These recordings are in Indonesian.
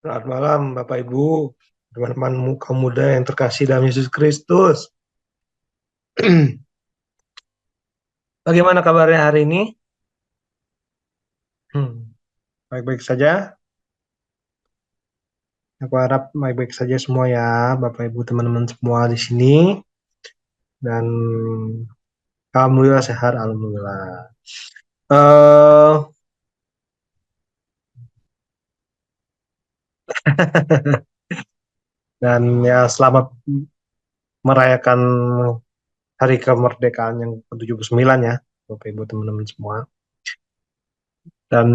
Selamat malam, Bapak Ibu, teman-teman kaum muda yang terkasih dalam Yesus Kristus. Bagaimana kabarnya hari ini? Hmm, Baik-baik saja. Aku harap baik-baik saja semua ya, Bapak Ibu, teman-teman semua di sini. Dan alhamdulillah sehat, alhamdulillah. eh dan ya selamat merayakan hari kemerdekaan yang ke-79 ya, Bapak Ibu, teman-teman semua. Dan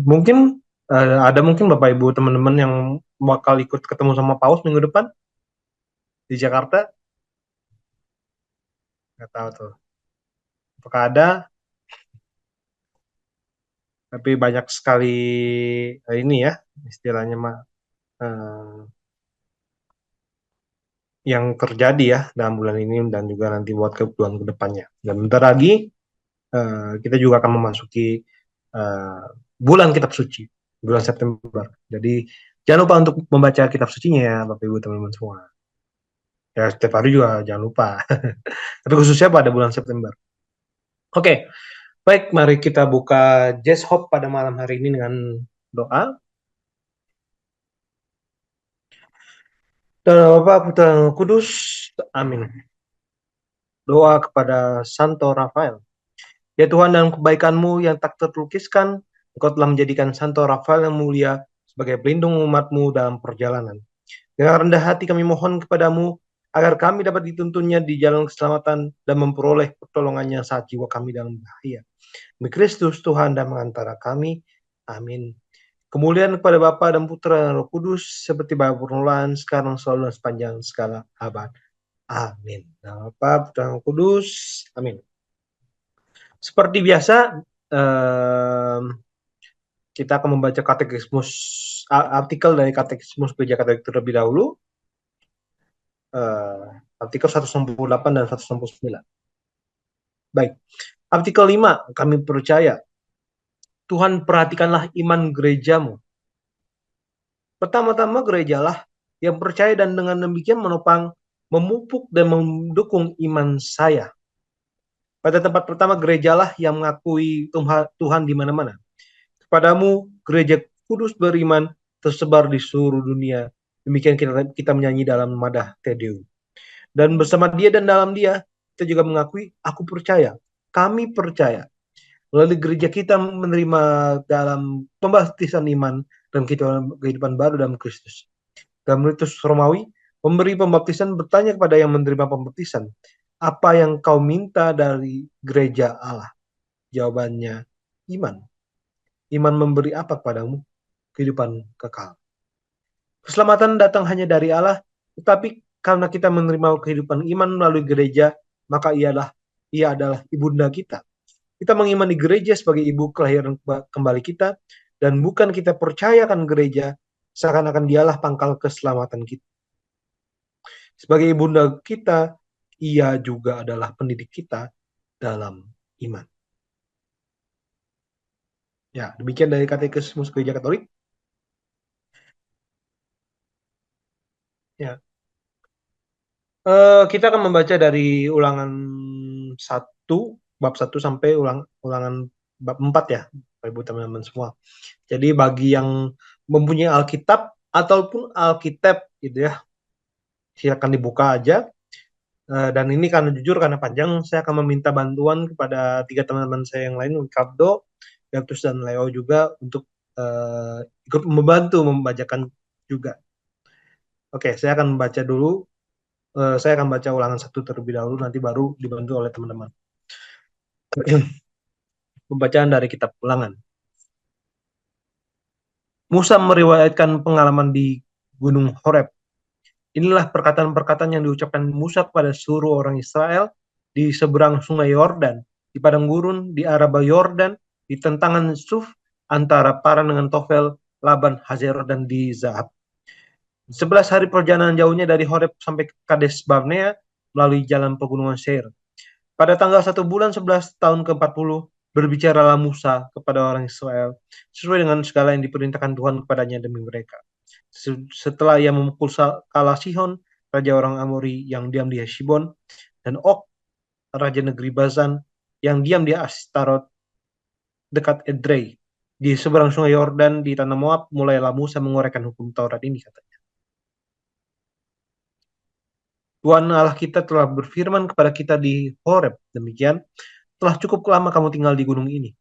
mungkin ada mungkin Bapak Ibu teman-teman yang bakal ikut ketemu sama Paus minggu depan di Jakarta. Nggak tahu tuh. Apakah ada? Tapi banyak sekali ini ya istilahnya mah eh, yang terjadi ya dalam bulan ini dan juga nanti buat kebutuhan ke depannya. Dan bentar lagi kita juga akan memasuki eh, bulan kitab suci, bulan September. Jadi jangan lupa untuk membaca kitab sucinya ya Bapak Ibu teman-teman semua. Ya setiap hari juga jangan lupa. Tapi khususnya pada bulan September. Oke, baik, mari kita buka Jazz Hop pada malam hari ini dengan doa. Dan Bapa Putra dan Roh Kudus, amin. Doa kepada Santo Rafael. Ya Tuhan, dalam kebaikan-Mu yang tak terlukiskan, Engkau telah menjadikan Santo Rafael yang mulia sebagai pelindung umat-Mu dalam perjalanan. Dengan rendah hati kami mohon kepadamu, agar kami dapat dituntunnya di jalan keselamatan dan memperoleh pertolongannya saat jiwa kami dalam bahaya. Demi Kristus Tuhan dan mengantara kami. Amin. Kemuliaan kepada Bapa dan Putra dan Roh Kudus, seperti pada permulaan, sekarang, selalu, dan sepanjang segala abad. Amin. Nama Bapa, Putra, dan Roh Kudus. Amin. Seperti biasa, eh, kita akan membaca katekismus, artikel dari katekismus Gereja Katolik terlebih dahulu. eh, Artikel 168 dan 169. Baik. Artikel 5, kami percaya Tuhan perhatikanlah iman gerejamu. Pertama-tama gerejalah yang percaya dan dengan demikian menopang, memupuk dan mendukung iman saya. Pada tempat pertama gerejalah yang mengakui Tuhan di mana-mana. Kepadamu gereja kudus beriman tersebar di seluruh dunia. Demikian kita menyanyi dalam madah Te Deum. Dan bersama dia dan dalam dia kita juga mengakui aku percaya. Kami percaya. Melalui gereja kita menerima dalam pembaptisan iman dan kehidupan baru dalam Kristus. Dalam ritus Romawi, pemberi pembaptisan bertanya kepada yang menerima pembaptisan, apa yang kau minta dari gereja Allah? Jawabannya, iman. Iman memberi apa kepadamu? Kehidupan kekal. Keselamatan datang hanya dari Allah, tetapi karena kita menerima kehidupan iman melalui gereja, maka ia adalah ibunda kita. Kita mengimani gereja sebagai ibu kelahiran kembali kita, dan bukan kita percayakan gereja seakan-akan dialah pangkal keselamatan kita. Sebagai ibunda kita, ia juga adalah pendidik kita dalam iman. Ya, demikian dari Katekismus Gereja Katolik. Ya, kita akan membaca dari ulangan 1, bab 1 sampai ulangan bab 4 ya, Bapak Ibu teman-teman semua. Jadi bagi yang mempunyai Alkitab ataupun Alkitab gitu ya, silakan dibuka aja. Dan ini karena jujur karena panjang, saya akan meminta bantuan kepada tiga teman-teman saya yang lain, Ricardo, Gatus dan Leo juga untuk ikut membantu membacakan juga. Oke, saya akan membaca dulu. Saya akan baca ulangan 1 terlebih dahulu, nanti baru dibantu oleh teman-teman. Pembacaan dari kitab ulangan. Musa meriwayatkan pengalaman di Gunung Horeb. Inilah perkataan-perkataan yang diucapkan Musa kepada seluruh orang Israel di seberang sungai Yordan, di padang gurun, di Araba Yordan, di tentangan Suf, antara Paran dengan Tofel, Laban, Hazer, dan di Zahab. 11 hari perjalanan jauhnya dari Horeb sampai ke Kades Barnea melalui jalan pegunungan Seir. Pada tanggal 1 bulan 11 tahun ke-40, berbicaralah Musa kepada orang Israel sesuai dengan segala yang diperintahkan Tuhan kepadanya demi mereka. Setelah ia memukul kala Sihon, raja orang Amori yang diam di Heshbon, dan Og, raja negeri Bazan, yang diam di Astarot dekat Edrei. Di seberang sungai Yordan di tanah Moab, mulailah Musa menguraikan hukum Taurat ini, katanya. Tuhan Allah kita telah berfirman kepada kita di Horeb, demikian, telah cukup lama kamu tinggal di gunung ini.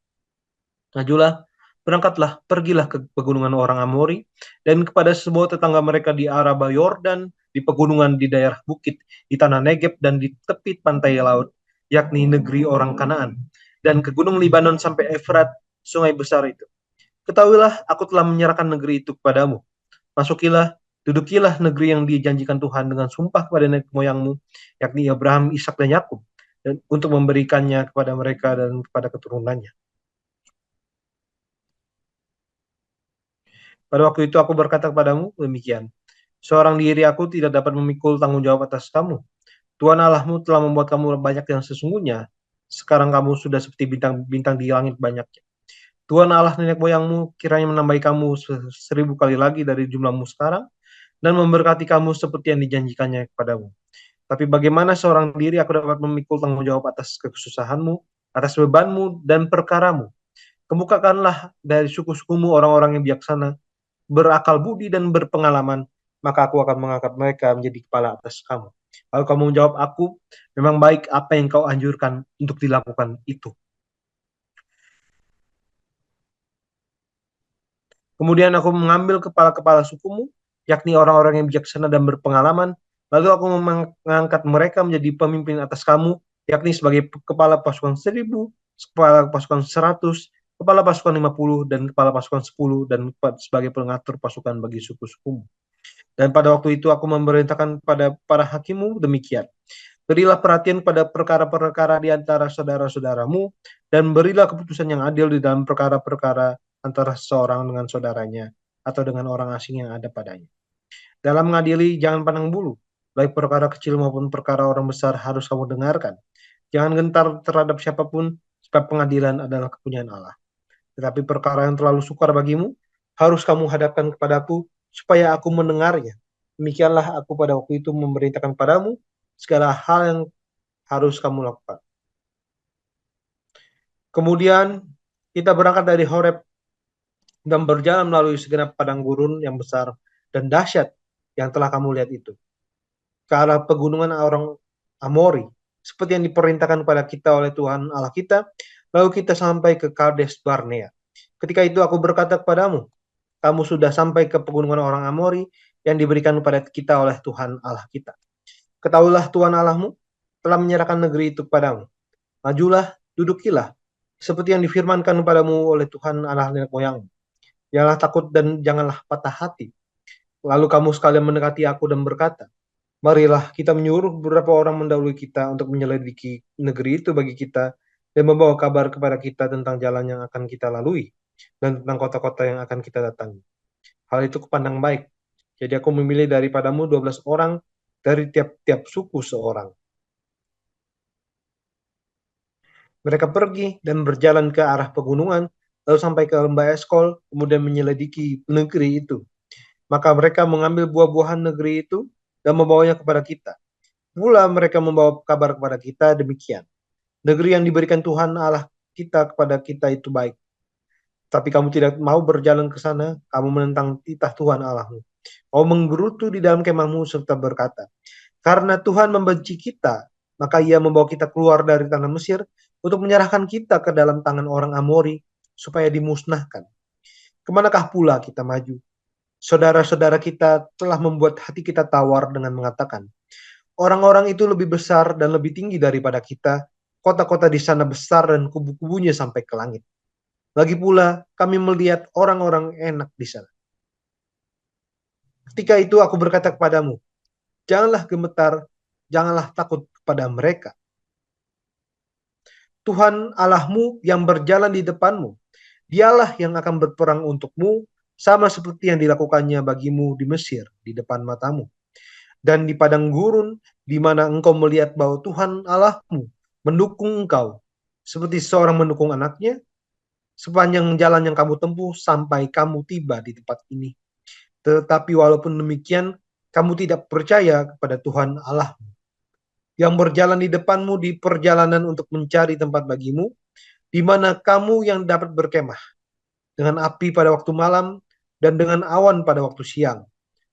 Majulah, berangkatlah, pergilah ke pegunungan orang Amori, dan kepada semua tetangga mereka di Araba Yordan, di pegunungan di daerah bukit, di tanah Negeb, dan di tepi pantai laut, yakni negeri orang Kanaan, dan ke gunung Libanon sampai Efrat, sungai besar itu. Ketahuilah, aku telah menyerahkan negeri itu kepadamu. Masukilah, dudukilah negeri yang dijanjikan Tuhan dengan sumpah kepada nenek moyangmu, yakni Abraham, Ishak, dan Yakub, dan untuk memberikannya kepada mereka dan kepada keturunannya. Pada waktu itu aku berkata kepadamu demikian, seorang diri aku tidak dapat memikul tanggung jawab atas kamu. Tuhan Allahmu telah membuat kamu banyak yang sesungguhnya. Sekarang kamu sudah seperti bintang-bintang di langit banyaknya. Tuhan Allah nenek moyangmu kiranya menambahi kamu 1000 kali lagi dari jumlahmu sekarang, dan memberkati kamu seperti yang dijanjikannya kepadamu. Tapi bagaimana seorang diri aku dapat memikul tanggung jawab atas kesusahanmu, atas bebanmu dan perkaramu? Kemukakanlah dari suku-sukumu orang-orang yang bijaksana, berakal budi dan berpengalaman, maka aku akan mengangkat mereka menjadi kepala atas kamu. Lalu kamu menjawab aku, memang baik apa yang kau anjurkan untuk dilakukan itu. Kemudian aku mengambil kepala-kepala sukumu, yakni orang-orang yang bijaksana dan berpengalaman, lalu aku mengangkat mereka menjadi pemimpin atas kamu, yakni sebagai kepala pasukan 1000, kepala pasukan 100, kepala pasukan 50, dan kepala pasukan 10, dan sebagai pengatur pasukan bagi suku-sukumu. Dan pada waktu itu aku memerintahkan pada para hakimmu demikian. Berilah perhatian pada perkara-perkara di antara saudara-saudaramu, dan berilah keputusan yang adil di dalam perkara-perkara antara seorang dengan saudaranya, atau dengan orang asing yang ada padanya. Dalam mengadili, jangan pandang bulu. Baik perkara kecil maupun perkara orang besar harus kamu dengarkan. Jangan gentar terhadap siapapun, sebab pengadilan adalah kepunyaan Allah. Tetapi perkara yang terlalu sukar bagimu, harus kamu hadapkan kepadaku, supaya aku mendengarnya. Demikianlah aku pada waktu itu memerintahkan padamu segala hal yang harus kamu lakukan. Kemudian kita berangkat dari Horeb dan berjalan melalui segenap padang gurun yang besar dan dahsyat yang telah kamu lihat itu, ke arah pegunungan orang Amori, seperti yang diperintahkan kepada kita oleh Tuhan Allah kita. Lalu kita sampai ke Kades Barnea. Ketika itu aku berkata kepadamu, kamu sudah sampai ke pegunungan orang Amori yang diberikan kepada kita oleh Tuhan Allah kita. Ketahuilah Tuhan Allahmu telah menyerahkan negeri itu kepadamu. Majulah, dudukilah, seperti yang difirmankan kepadamu oleh Tuhan Allah nenek moyangmu. Janganlah takut dan janganlah patah hati. Lalu kamu sekalian mendekati aku dan berkata, marilah kita menyuruh beberapa orang mendahului kita untuk menyelidiki negeri itu bagi kita, dan membawa kabar kepada kita tentang jalan yang akan kita lalui, dan tentang kota-kota yang akan kita datangi. Hal itu kupandang baik. Jadi aku memilih daripadamu 12 orang, dari tiap-tiap suku seorang. Mereka pergi dan berjalan ke arah pegunungan, lalu sampai ke lembah Eskol, kemudian menyelidiki negeri itu. Maka mereka mengambil buah-buahan negeri itu dan membawanya kepada kita. Mula mereka membawa kabar kepada kita demikian. Negeri yang diberikan Tuhan Allah kita kepada kita itu baik. Tapi kamu tidak mau berjalan ke sana, kamu menentang titah Tuhan Allahmu. Kamu menggerutu di dalam kemahmu serta berkata, karena Tuhan membenci kita, maka ia membawa kita keluar dari tanah Mesir untuk menyerahkan kita ke dalam tangan orang Amori supaya dimusnahkan. Kemanakah pula kita maju? Saudara-saudara kita telah membuat hati kita tawar dengan mengatakan, orang-orang itu lebih besar dan lebih tinggi daripada kita, kota-kota di sana besar dan kubu-kubunya sampai ke langit. Lagi pula kami melihat orang-orang enak di sana. Ketika itu aku berkata kepadamu, janganlah gemetar, janganlah takut kepada mereka. Tuhan Allahmu yang berjalan di depanmu, dialah yang akan berperang untukmu, sama seperti yang dilakukannya bagimu di Mesir, di depan matamu. Dan di padang gurun, di mana engkau melihat bahwa Tuhan Allahmu mendukung engkau, seperti seorang mendukung anaknya, sepanjang jalan yang kamu tempuh sampai kamu tiba di tempat ini. Tetapi walaupun demikian, kamu tidak percaya kepada Tuhan Allah yang berjalan di depanmu di perjalanan untuk mencari tempat bagimu, di mana kamu yang dapat berkemah, dengan api pada waktu malam dan dengan awan pada waktu siang,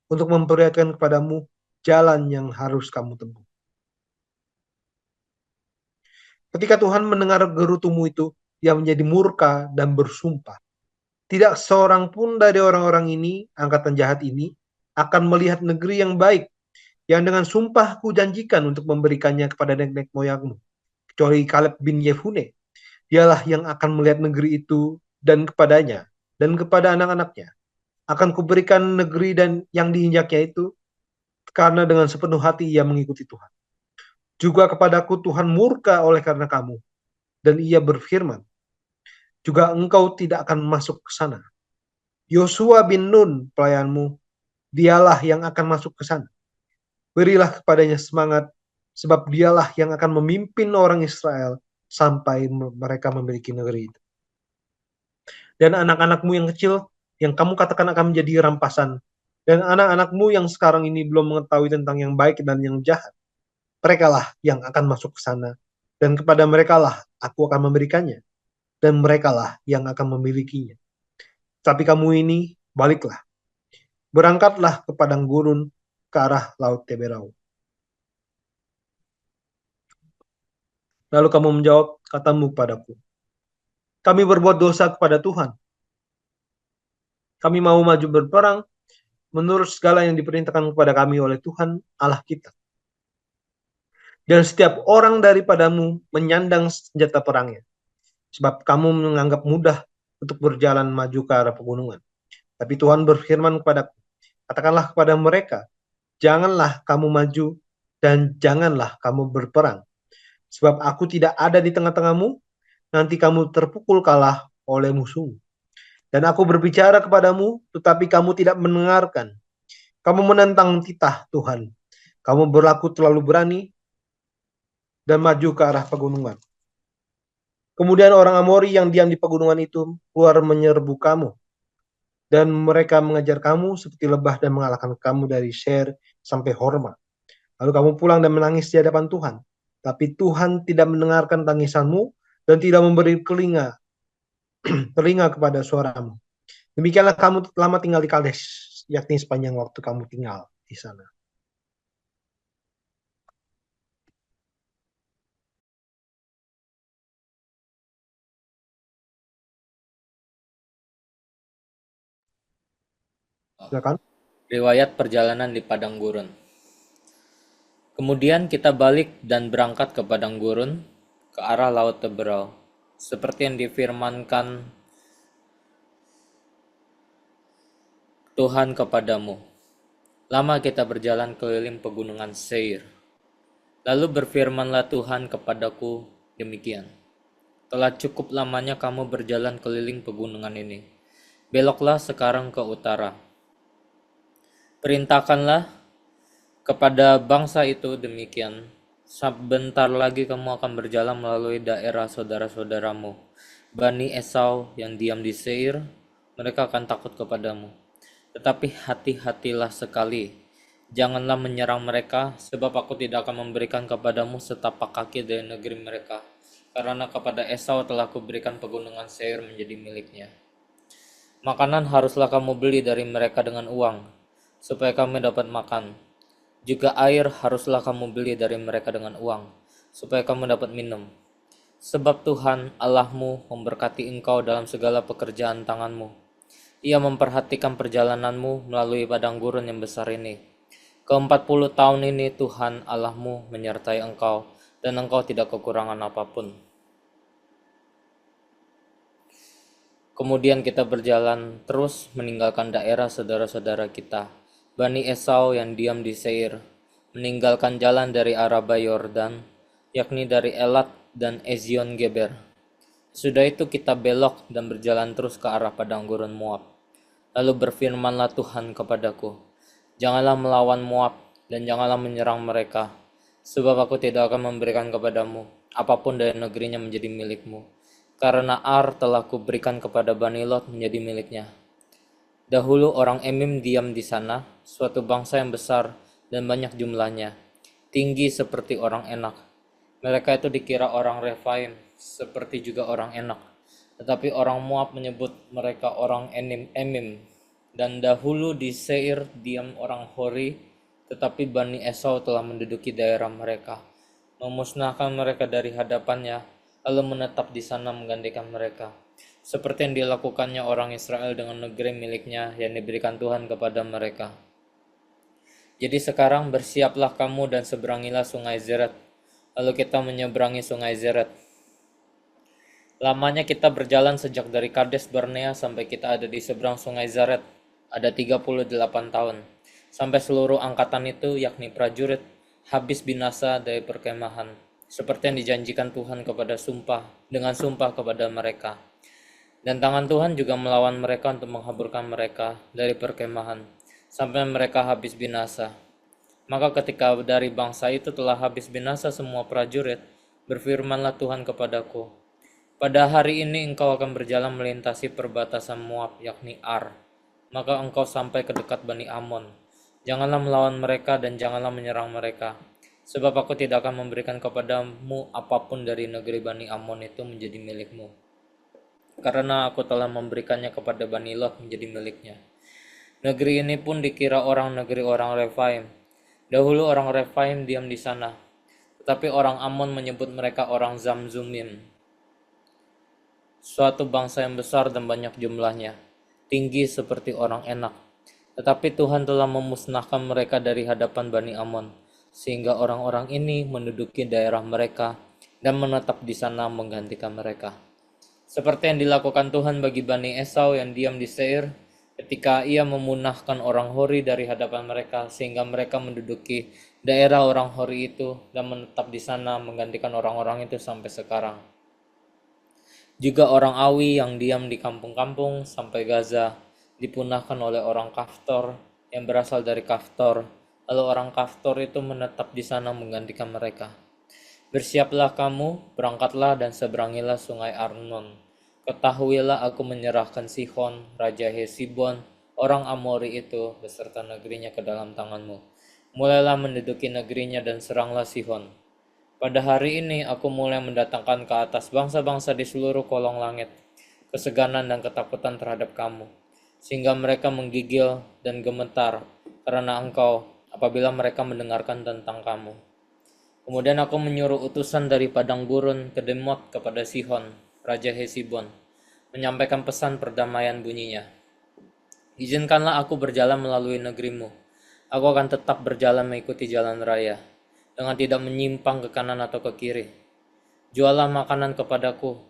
untuk memperlihatkan kepadamu jalan yang harus kamu tempuh. Ketika Tuhan mendengar gerutumu itu, ia menjadi murka dan bersumpah. Tidak seorang pun dari orang-orang ini, angkatan jahat ini, akan melihat negeri yang baik, yang dengan sumpah kujanjikan untuk memberikannya kepada nenek moyangmu, kecuali Kaleb bin Yefune. Dialah yang akan melihat negeri itu dan kepadanya, dan kepada anak-anaknya. Akan kuberikan negeri dan yang diinjaknya itu, karena dengan sepenuh hati ia mengikuti Tuhan. Juga kepadaku Tuhan murka oleh karena kamu, dan ia berfirman, juga engkau tidak akan masuk ke sana. Yosua bin Nun, pelayanmu, dialah yang akan masuk ke sana. Berilah kepadanya semangat, sebab dialah yang akan memimpin orang Israel sampai mereka memiliki negeri itu. Dan anak-anakmu yang kecil, yang kamu katakan akan menjadi rampasan, dan anak-anakmu yang sekarang ini belum mengetahui tentang yang baik dan yang jahat, merekalah yang akan masuk ke sana, dan kepada merekalah aku akan memberikannya, dan merekalah yang akan memilikinya. Tapi kamu ini, baliklah, berangkatlah ke padang gurun, ke arah Laut Teberau. Lalu kamu menjawab, katamu padaku, kami berbuat dosa kepada Tuhan. Kami mau maju berperang menurut segala yang diperintahkan kepada kami oleh Tuhan Allah kita. Dan setiap orang daripadamu menyandang senjata perangnya, sebab kamu menganggap mudah untuk berjalan maju ke arah pegunungan. Tapi Tuhan berfirman kepadaku, katakanlah kepada mereka, janganlah kamu maju dan janganlah kamu berperang, sebab aku tidak ada di tengah-tengahmu, nanti kamu terpukul kalah oleh musuh. Dan aku berbicara kepadamu, tetapi kamu tidak mendengarkan. Kamu menentang titah Tuhan. Kamu berlaku terlalu berani dan maju ke arah pegunungan. Kemudian orang Amori yang diam di pegunungan itu keluar menyerbu kamu. Dan mereka mengajar kamu seperti lebah dan mengalahkan kamu dari Seir sampai Horma. Lalu kamu pulang dan menangis di hadapan Tuhan. Tapi Tuhan tidak mendengarkan tangisanmu dan tidak memberi telinga kepada suaramu. Demikianlah kamu lama tinggal di Kaldes, yakni sepanjang waktu kamu tinggal di sana. Silakan. Riwayat perjalanan di padang gurun. Kemudian kita balik dan berangkat ke padang gurun, ke arah Laut Teberau, seperti yang difirmankan Tuhan kepadamu. Lama kita berjalan keliling pegunungan Seir. Lalu berfirmanlah Tuhan kepadaku demikian. Telah cukup lamanya kamu berjalan keliling pegunungan ini. Beloklah sekarang ke utara. Perintahkanlah kepada bangsa itu demikian. Sebentar lagi kamu akan berjalan melalui daerah saudara-saudaramu, Bani Esau yang diam di Seir. Mereka akan takut kepadamu. Tetapi hati-hatilah sekali, janganlah menyerang mereka, sebab aku tidak akan memberikan kepadamu setapak kaki dari negeri mereka, karena kepada Esau telah kuberikan pegunungan Seir menjadi miliknya. Makanan haruslah kamu beli dari mereka dengan uang, supaya kami dapat makan. Juga air haruslah kamu beli dari mereka dengan uang, supaya kamu dapat minum. Sebab Tuhan Allahmu memberkati engkau dalam segala pekerjaan tanganmu. Ia memperhatikan perjalananmu melalui padang gurun yang besar ini. Ke-40 tahun ini Tuhan Allahmu menyertai engkau, dan engkau tidak kekurangan apapun. Kemudian kita berjalan terus meninggalkan daerah saudara-saudara kita, Bani Esau yang diam di Seir, meninggalkan jalan dari Araba Yordan, yakni dari Elat dan Ezion Geber. Sudah itu kita belok dan berjalan terus ke arah padang gurun Moab. Lalu berfirmanlah Tuhan kepadaku, janganlah melawan Moab dan janganlah menyerang mereka, sebab aku tidak akan memberikan kepadamu apapun dari negerinya menjadi milikmu, karena Ar telah kuberikan kepada Bani Lot menjadi miliknya. Dahulu orang Emim diam di sana, suatu bangsa yang besar dan banyak jumlahnya, tinggi seperti orang Enak. Mereka itu dikira orang Refaim, seperti juga orang Enak. Tetapi orang Moab menyebut mereka orang Emim. Dan dahulu di Seir diam orang Hori, tetapi Bani Esau telah menduduki daerah mereka, memusnahkan mereka dari hadapannya, lalu menetap di sana menggantikan mereka. Seperti yang dilakukannya orang Israel dengan negeri miliknya yang diberikan Tuhan kepada mereka. Jadi sekarang bersiaplah kamu dan seberangilah sungai Zered. Lalu kita menyeberangi sungai Zered. Lamanya kita berjalan sejak dari Kades Barnea sampai kita ada di seberang sungai Zered. Ada 38 tahun. Sampai seluruh angkatan itu, yakni prajurit, habis binasa dari perkemahan. Seperti yang dijanjikan Tuhan dengan sumpah kepada mereka. Dan tangan Tuhan juga melawan mereka untuk menghaburkan mereka dari perkemahan, sampai mereka habis binasa. Maka ketika dari bangsa itu telah habis binasa semua prajurit, berfirmanlah Tuhan kepadaku, pada hari ini engkau akan berjalan melintasi perbatasan Moab, yakni Ar. Maka engkau sampai ke dekat Bani Amon. Janganlah melawan mereka dan janganlah menyerang mereka. Sebab aku tidak akan memberikan kepadamu apapun dari negeri Bani Amon itu menjadi milikmu. Karena aku telah memberikannya kepada Bani Lot menjadi miliknya. Negeri ini pun dikira negeri orang Refaim. Dahulu orang Refaim diam di sana, tetapi orang Amon menyebut mereka orang Zamzumim. Suatu bangsa yang besar dan banyak jumlahnya, tinggi seperti orang Enak. Tetapi Tuhan telah memusnahkan mereka dari hadapan Bani Amon, sehingga orang-orang ini menduduki daerah mereka dan menetap di sana menggantikan mereka. Seperti yang dilakukan Tuhan bagi Bani Esau yang diam di Seir, ketika ia memunahkan orang Hori dari hadapan mereka, sehingga mereka menduduki daerah orang Hori itu dan menetap di sana menggantikan orang-orang itu sampai sekarang. Juga orang Awi yang diam di kampung-kampung sampai Gaza dipunahkan oleh orang Kaftor yang berasal dari Kaftor, lalu orang Kaftor itu menetap di sana menggantikan mereka. Bersiaplah kamu, berangkatlah dan seberangilah sungai Arnon. Ketahuilah aku menyerahkan Sihon, Raja Hesibon, orang Amori itu beserta negerinya ke dalam tanganmu. Mulailah menduduki negerinya dan seranglah Sihon. Pada hari ini aku mulai mendatangkan ke atas bangsa-bangsa di seluruh kolong langit, keseganan dan ketakutan terhadap kamu, sehingga mereka menggigil dan gemetar karena engkau apabila mereka mendengarkan tentang kamu. Kemudian aku menyuruh utusan dari padang gurun ke Demot kepada Sihon, Raja Hesibon, menyampaikan pesan perdamaian bunyinya. Izinkanlah aku berjalan melalui negerimu. Aku akan tetap berjalan mengikuti jalan raya, dengan tidak menyimpang ke kanan atau ke kiri. Jualah makanan kepadaku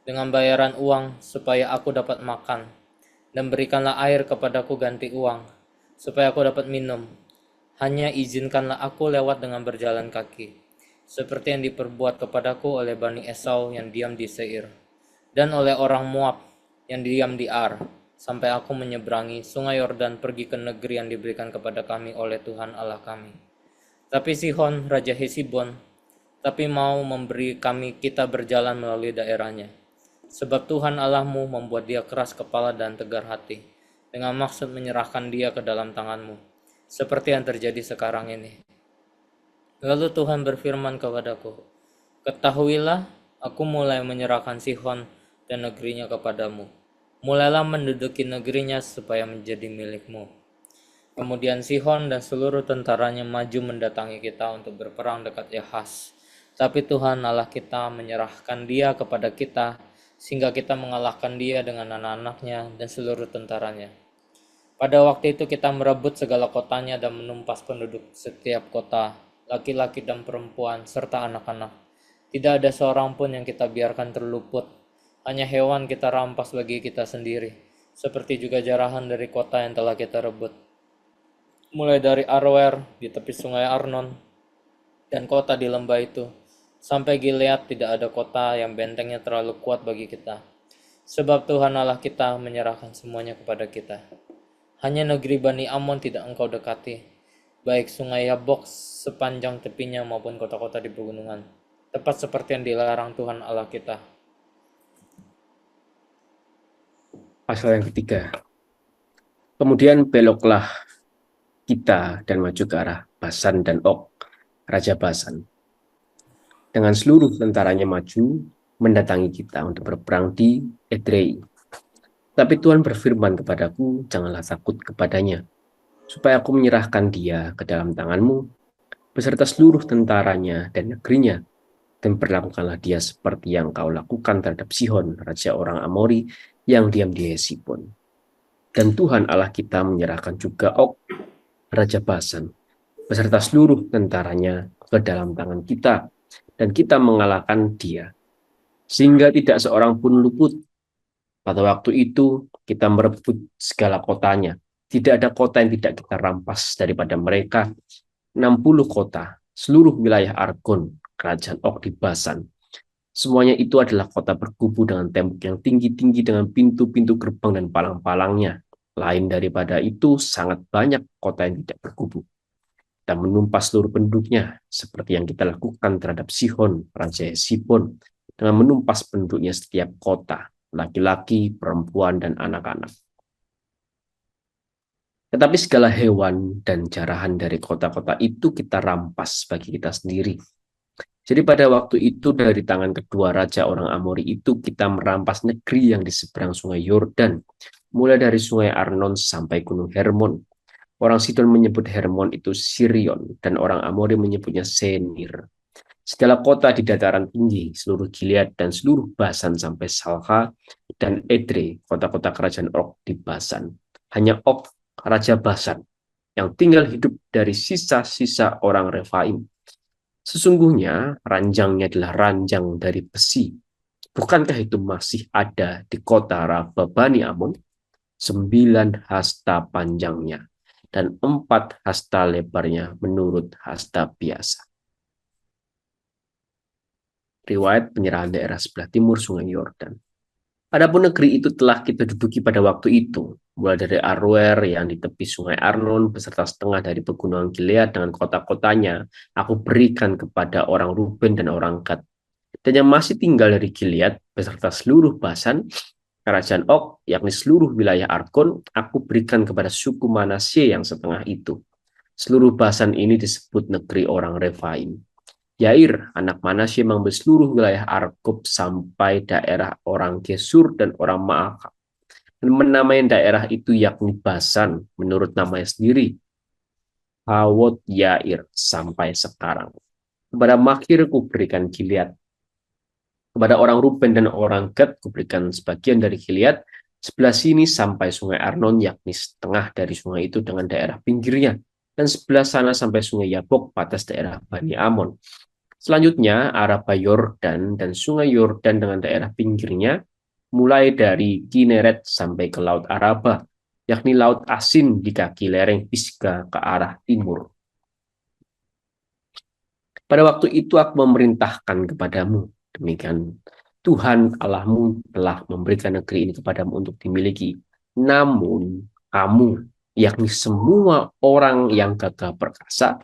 dengan bayaran uang supaya aku dapat makan, dan berikanlah air kepadaku ganti uang supaya aku dapat minum. Hanya izinkanlah aku lewat dengan berjalan kaki, seperti yang diperbuat kepadaku oleh Bani Esau yang diam di Seir, dan oleh orang Moab yang diam di Ar, sampai aku menyeberangi sungai Yordan pergi ke negeri yang diberikan kepada kami oleh Tuhan Allah kami. Tapi Sihon, Raja Hesibon, mau memberi kita berjalan melalui daerahnya. Sebab Tuhan Allahmu membuat dia keras kepala dan tegar hati, dengan maksud menyerahkan dia ke dalam tanganmu, seperti yang terjadi sekarang ini. Lalu Tuhan berfirman kepadaku, ketahuilah, aku mulai menyerahkan Sihon dan negerinya kepadamu. Mulailah menduduki negerinya supaya menjadi milikmu. Kemudian Sihon dan seluruh tentaranya maju mendatangi kita untuk berperang dekat Yahas. Tapi Tuhan Allah kita menyerahkan dia kepada kita, sehingga kita mengalahkan dia dengan anak-anaknya dan seluruh tentaranya. Pada waktu itu kita merebut segala kotanya dan menumpas penduduk setiap kota, laki-laki dan perempuan, serta anak-anak. Tidak ada seorang pun yang kita biarkan terluput. Hanya hewan kita rampas bagi kita sendiri, seperti juga jarahan dari kota yang telah kita rebut. Mulai dari Aroer di tepi sungai Arnon dan kota di lembah itu, sampai Gilead tidak ada kota yang bentengnya terlalu kuat bagi kita. Sebab Tuhan Allah kita menyerahkan semuanya kepada kita. Hanya negeri Bani Amon tidak engkau dekati, baik sungai Yabok sepanjang tepinya maupun kota-kota di pegunungan, tepat seperti yang dilarang Tuhan Allah kita. Pasal yang ketiga. Kemudian beloklah kita dan maju ke arah Basan dan Og, Raja Basan. Dengan seluruh tentaranya maju mendatangi kita untuk berperang di Edrei. Tapi Tuhan berfirman kepadaku, janganlah takut kepadanya, supaya aku menyerahkan dia ke dalam tanganmu, beserta seluruh tentaranya dan negerinya, dan perlakukanlah dia seperti yang kau lakukan terhadap Sihon, raja orang Amori, yang diam di Hesibon. Dan Tuhan Allah kita menyerahkan juga Og, raja Basan, beserta seluruh tentaranya ke dalam tangan kita, dan kita mengalahkan dia, sehingga tidak seorang pun luput. Pada waktu itu kita merebut segala kotanya. Tidak ada kota yang tidak kita rampas daripada mereka. 60 kota, seluruh wilayah Argon, kerajaan Og di Basan. Semuanya itu adalah kota berkubu dengan tembok yang tinggi-tinggi dengan pintu-pintu gerbang dan palang-palangnya. Lain daripada itu, sangat banyak kota yang tidak berkubu. Kita menumpas seluruh penduduknya, seperti yang kita lakukan terhadap Sihon, Raja Hesibon, dengan menumpas penduduknya setiap kota, laki-laki, perempuan, dan anak-anak. Tetapi segala hewan dan jarahan dari kota-kota itu kita rampas bagi kita sendiri. Jadi pada waktu itu dari tangan kedua raja orang Amori itu kita merampas negeri yang di seberang sungai Yordan, mulai dari sungai Arnon sampai gunung Hermon. Orang Sidon menyebut Hermon itu Sirion, dan orang Amori menyebutnya Senir. Segala kota di dataran tinggi, seluruh Gilead dan seluruh Basan sampai Salha dan Edrei, kota-kota kerajaan Og di Basan. Hanya Og, raja Basan, yang tinggal hidup dari sisa-sisa orang Refaim. Sesungguhnya ranjangnya adalah ranjang dari besi. Bukankah itu masih ada di kota Raba Bani Amon? 9 hasta panjangnya dan 4 hasta lebarnya menurut hasta biasa. Riwayat penyerahan daerah sebelah timur sungai Yordan. Adapun negeri itu telah kita duduki pada waktu itu, mulai dari Aroer yang di tepi sungai Arnon beserta setengah dari pegunungan Gilead dengan kota-kotanya, aku berikan kepada orang Ruben dan orang Gad. Dan yang masih tinggal dari Gilead beserta seluruh Basan, kerajaan Og, yakni seluruh wilayah Argon, aku berikan kepada suku Manasye yang setengah itu. Seluruh Basan ini disebut negeri orang Refaim. Yair, anak Manasye mengambil seluruh wilayah Argob sampai daerah orang Gesur dan orang Maakah, dan menamai daerah itu yakni Basan menurut namanya sendiri, Hawot Yair, sampai sekarang. Kepada Makir kuberikan Gilead. Kepada orang Ruben dan orang Gad kuberikan sebagian dari Gilead, sebelah sini sampai sungai Arnon, yakni setengah dari sungai itu dengan daerah pinggirnya, dan sebelah sana sampai sungai Yabok, batas daerah Bani Amon. Selanjutnya, Araba Yordan dan sungai Yordan dengan daerah pinggirnya, mulai dari Kineret sampai ke Laut Araba, yakni Laut Asin di kaki lereng Pisga ke arah timur. Pada waktu itu aku memerintahkan kepadamu, demikian Tuhan Allahmu telah memberikan negeri ini kepadamu untuk dimiliki. Namun kamu, yakni semua orang yang gagah perkasa,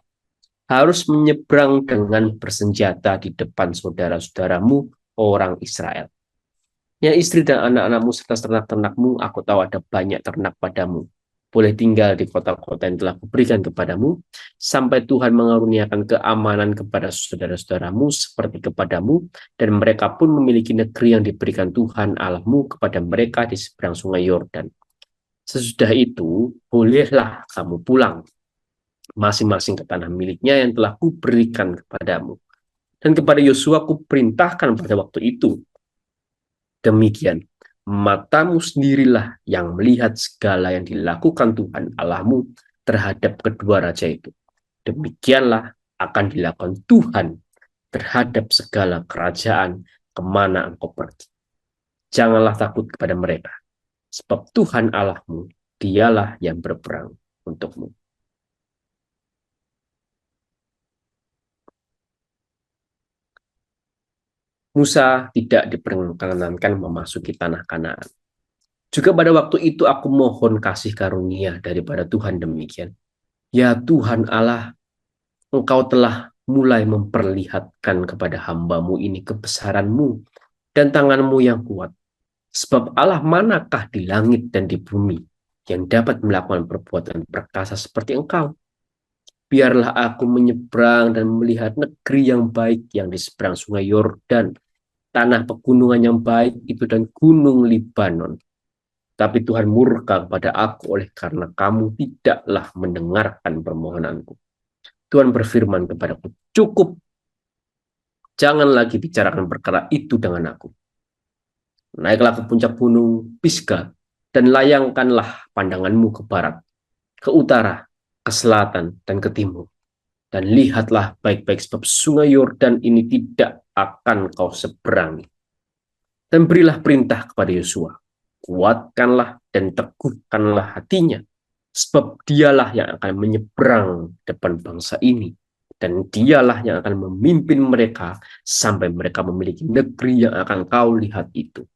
harus menyeberang dengan bersenjata di depan saudara-saudaramu orang Israel. Ya, istri dan anak-anakmu serta ternak-ternakmu, aku tahu ada banyak ternak padamu. Boleh tinggal di kota-kota yang telah kuberikan kepadamu, sampai Tuhan mengaruniakan keamanan kepada saudara-saudaramu seperti kepadamu, dan mereka pun memiliki negeri yang diberikan Tuhan Allahmu kepada mereka di seberang sungai Yordan. Sesudah itu, bolehlah kamu pulang masing-masing ke tanah miliknya yang telah kuberikan kepadamu. Dan kepada Yosua kuperintahkan pada waktu itu, demikian, matamu sendirilah yang melihat segala yang dilakukan Tuhan Allahmu terhadap kedua raja itu. Demikianlah akan dilakukan Tuhan terhadap segala kerajaan kemana engkau pergi. Janganlah takut kepada mereka, sebab Tuhan Allahmu, dialah yang berperang untukmu. Musa tidak diperkenankan memasuki tanah Kanaan. Juga pada waktu itu aku mohon kasih karunia daripada Tuhan demikian. Ya Tuhan Allah, Engkau telah mulai memperlihatkan kepada hamba-Mu ini kebesaran-Mu dan tangan-Mu yang kuat. Sebab Allah manakah di langit dan di bumi, yang dapat melakukan perbuatan perkasa seperti engkau. Biarlah aku menyeberang dan melihat negeri yang baik yang di seberang sungai Yordan, tanah pegunungan yang baik itu dan gunung Libanon. Tapi Tuhan murka kepada aku oleh karena kamu tidaklah mendengarkan permohonanku. Tuhan berfirman kepadaku, cukup, jangan lagi bicarakan perkara itu dengan aku. Naiklah ke puncak gunung Pisgah dan layangkanlah pandanganmu ke barat, ke utara, ke selatan, dan ke timur. Dan lihatlah baik-baik sebab sungai Yordan ini tidak akan kau seberangi. Dan berilah perintah kepada Yosua, kuatkanlah dan teguhkanlah hatinya, sebab dialah yang akan menyeberang depan bangsa ini, dan dialah yang akan memimpin mereka sampai mereka memiliki negeri yang akan kau lihat itu.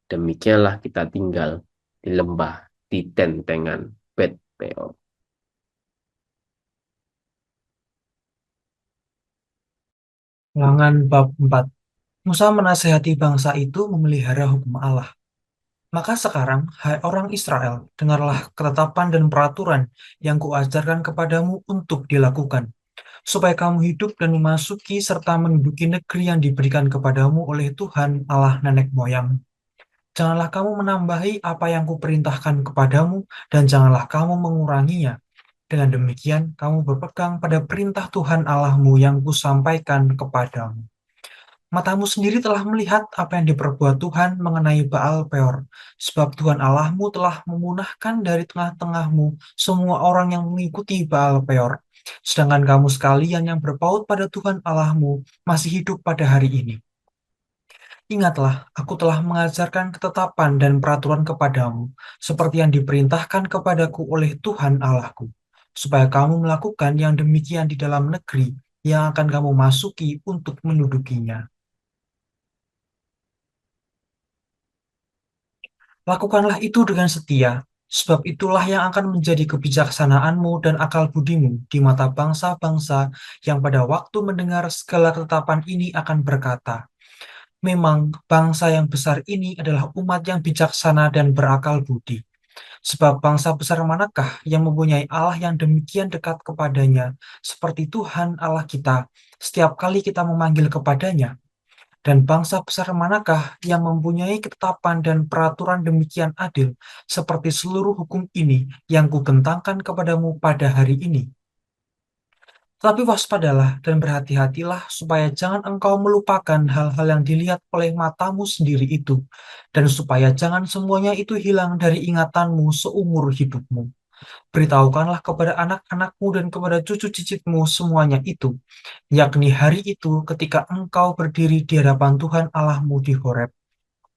Demikianlah kita tinggal di lembah di tentengan Bet Peor. Ulangan bab 4. Musa menasihati bangsa itu memelihara hukum Allah. Maka sekarang, hai orang Israel, dengarlah ketetapan dan peraturan yang kuajarkan kepadamu untuk dilakukan, supaya kamu hidup dan memasuki serta menduduki negeri yang diberikan kepadamu oleh Tuhan Allah nenek moyang. Janganlah kamu menambahi apa yang kuperintahkan kepadamu, dan janganlah kamu menguranginya. Dengan demikian, kamu berpegang pada perintah Tuhan Allahmu yang kusampaikan kepadamu. Matamu sendiri telah melihat apa yang diperbuat Tuhan mengenai Baal Peor, sebab Tuhan Allahmu telah memunahkan dari tengah-tengahmu semua orang yang mengikuti Baal Peor, sedangkan kamu sekalian yang berpaut pada Tuhan Allahmu masih hidup pada hari ini. Ingatlah, aku telah mengajarkan ketetapan dan peraturan kepadamu, seperti yang diperintahkan kepadaku oleh Tuhan Allahku, supaya kamu melakukan yang demikian di dalam negeri yang akan kamu masuki untuk mendudukinya. Lakukanlah itu dengan setia, sebab itulah yang akan menjadi kebijaksanaanmu dan akal budimu di mata bangsa-bangsa yang pada waktu mendengar segala ketetapan ini akan berkata, memang bangsa yang besar ini adalah umat yang bijaksana dan berakal budi. Sebab bangsa besar manakah yang mempunyai Allah yang demikian dekat kepadanya, seperti Tuhan Allah kita, setiap kali kita memanggil kepadanya? Dan bangsa besar manakah yang mempunyai ketetapan dan peraturan demikian adil, seperti seluruh hukum ini yang kubentangkan kepadamu pada hari ini? Tapi waspadalah dan berhati-hatilah supaya jangan engkau melupakan hal-hal yang dilihat oleh matamu sendiri itu, dan supaya jangan semuanya itu hilang dari ingatanmu seumur hidupmu. Beritahukanlah kepada anak-anakmu dan kepada cucu cicitmu semuanya itu, yakni hari itu ketika engkau berdiri di hadapan Tuhan Allahmu di Horeb.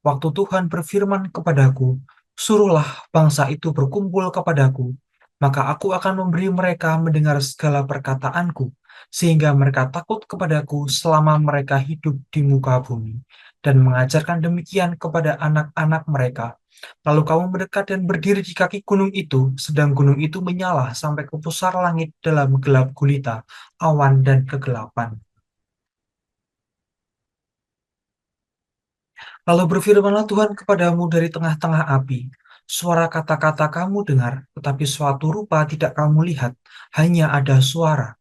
Waktu Tuhan berfirman kepadaku, suruhlah bangsa itu berkumpul kepadaku, maka aku akan memberi mereka mendengar segala perkataanku, sehingga mereka takut kepadaku selama mereka hidup di muka bumi, dan mengajarkan demikian kepada anak-anak mereka. Lalu kamu mendekat dan berdiri di kaki gunung itu, sedang gunung itu menyala sampai ke pusar langit dalam gelap gulita, awan dan kegelapan. Lalu berfirmanlah Tuhan kepadamu dari tengah-tengah api, suara kata-kata kamu dengar, tetapi suatu rupa tidak kamu lihat, hanya ada suara.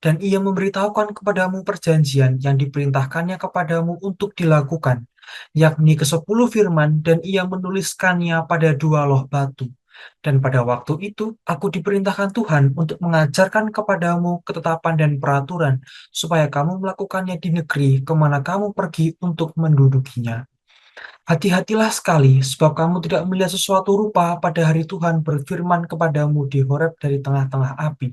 Dan ia memberitahukan kepadamu perjanjian yang diperintahkannya kepadamu untuk dilakukan, yakni ke-10 firman, dan ia menuliskannya pada 2 loh batu. Dan pada waktu itu, aku diperintahkan Tuhan untuk mengajarkan kepadamu ketetapan dan peraturan, supaya kamu melakukannya di negeri kemana kamu pergi untuk mendudukinya. Hati-hatilah sekali, sebab kamu tidak melihat sesuatu rupa pada hari Tuhan berfirman kepadamu di Horeb dari tengah-tengah api,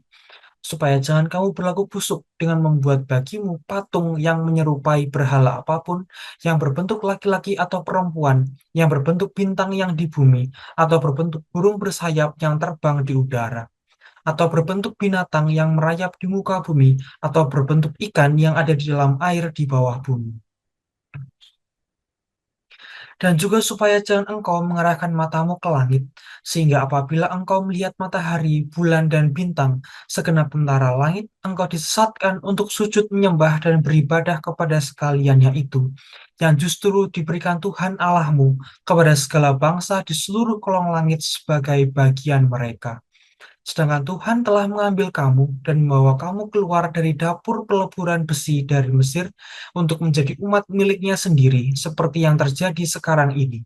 supaya jangan kamu berlaku busuk dengan membuat bagimu patung yang menyerupai berhala apapun, yang berbentuk laki-laki atau perempuan, yang berbentuk bintang yang di bumi, atau berbentuk burung bersayap yang terbang di udara, atau berbentuk binatang yang merayap di muka bumi, atau berbentuk ikan yang ada di dalam air di bawah bumi. Dan juga supaya jangan engkau mengarahkan matamu ke langit, sehingga apabila engkau melihat matahari, bulan, dan bintang, segenap tentara langit, engkau disesatkan untuk sujud menyembah dan beribadah kepada sekaliannya itu, yang justru diberikan Tuhan Allahmu kepada segala bangsa di seluruh kolong langit sebagai bagian mereka. Sedangkan Tuhan telah mengambil kamu dan membawa kamu keluar dari dapur peleburan besi dari Mesir untuk menjadi umat miliknya sendiri, seperti yang terjadi sekarang ini.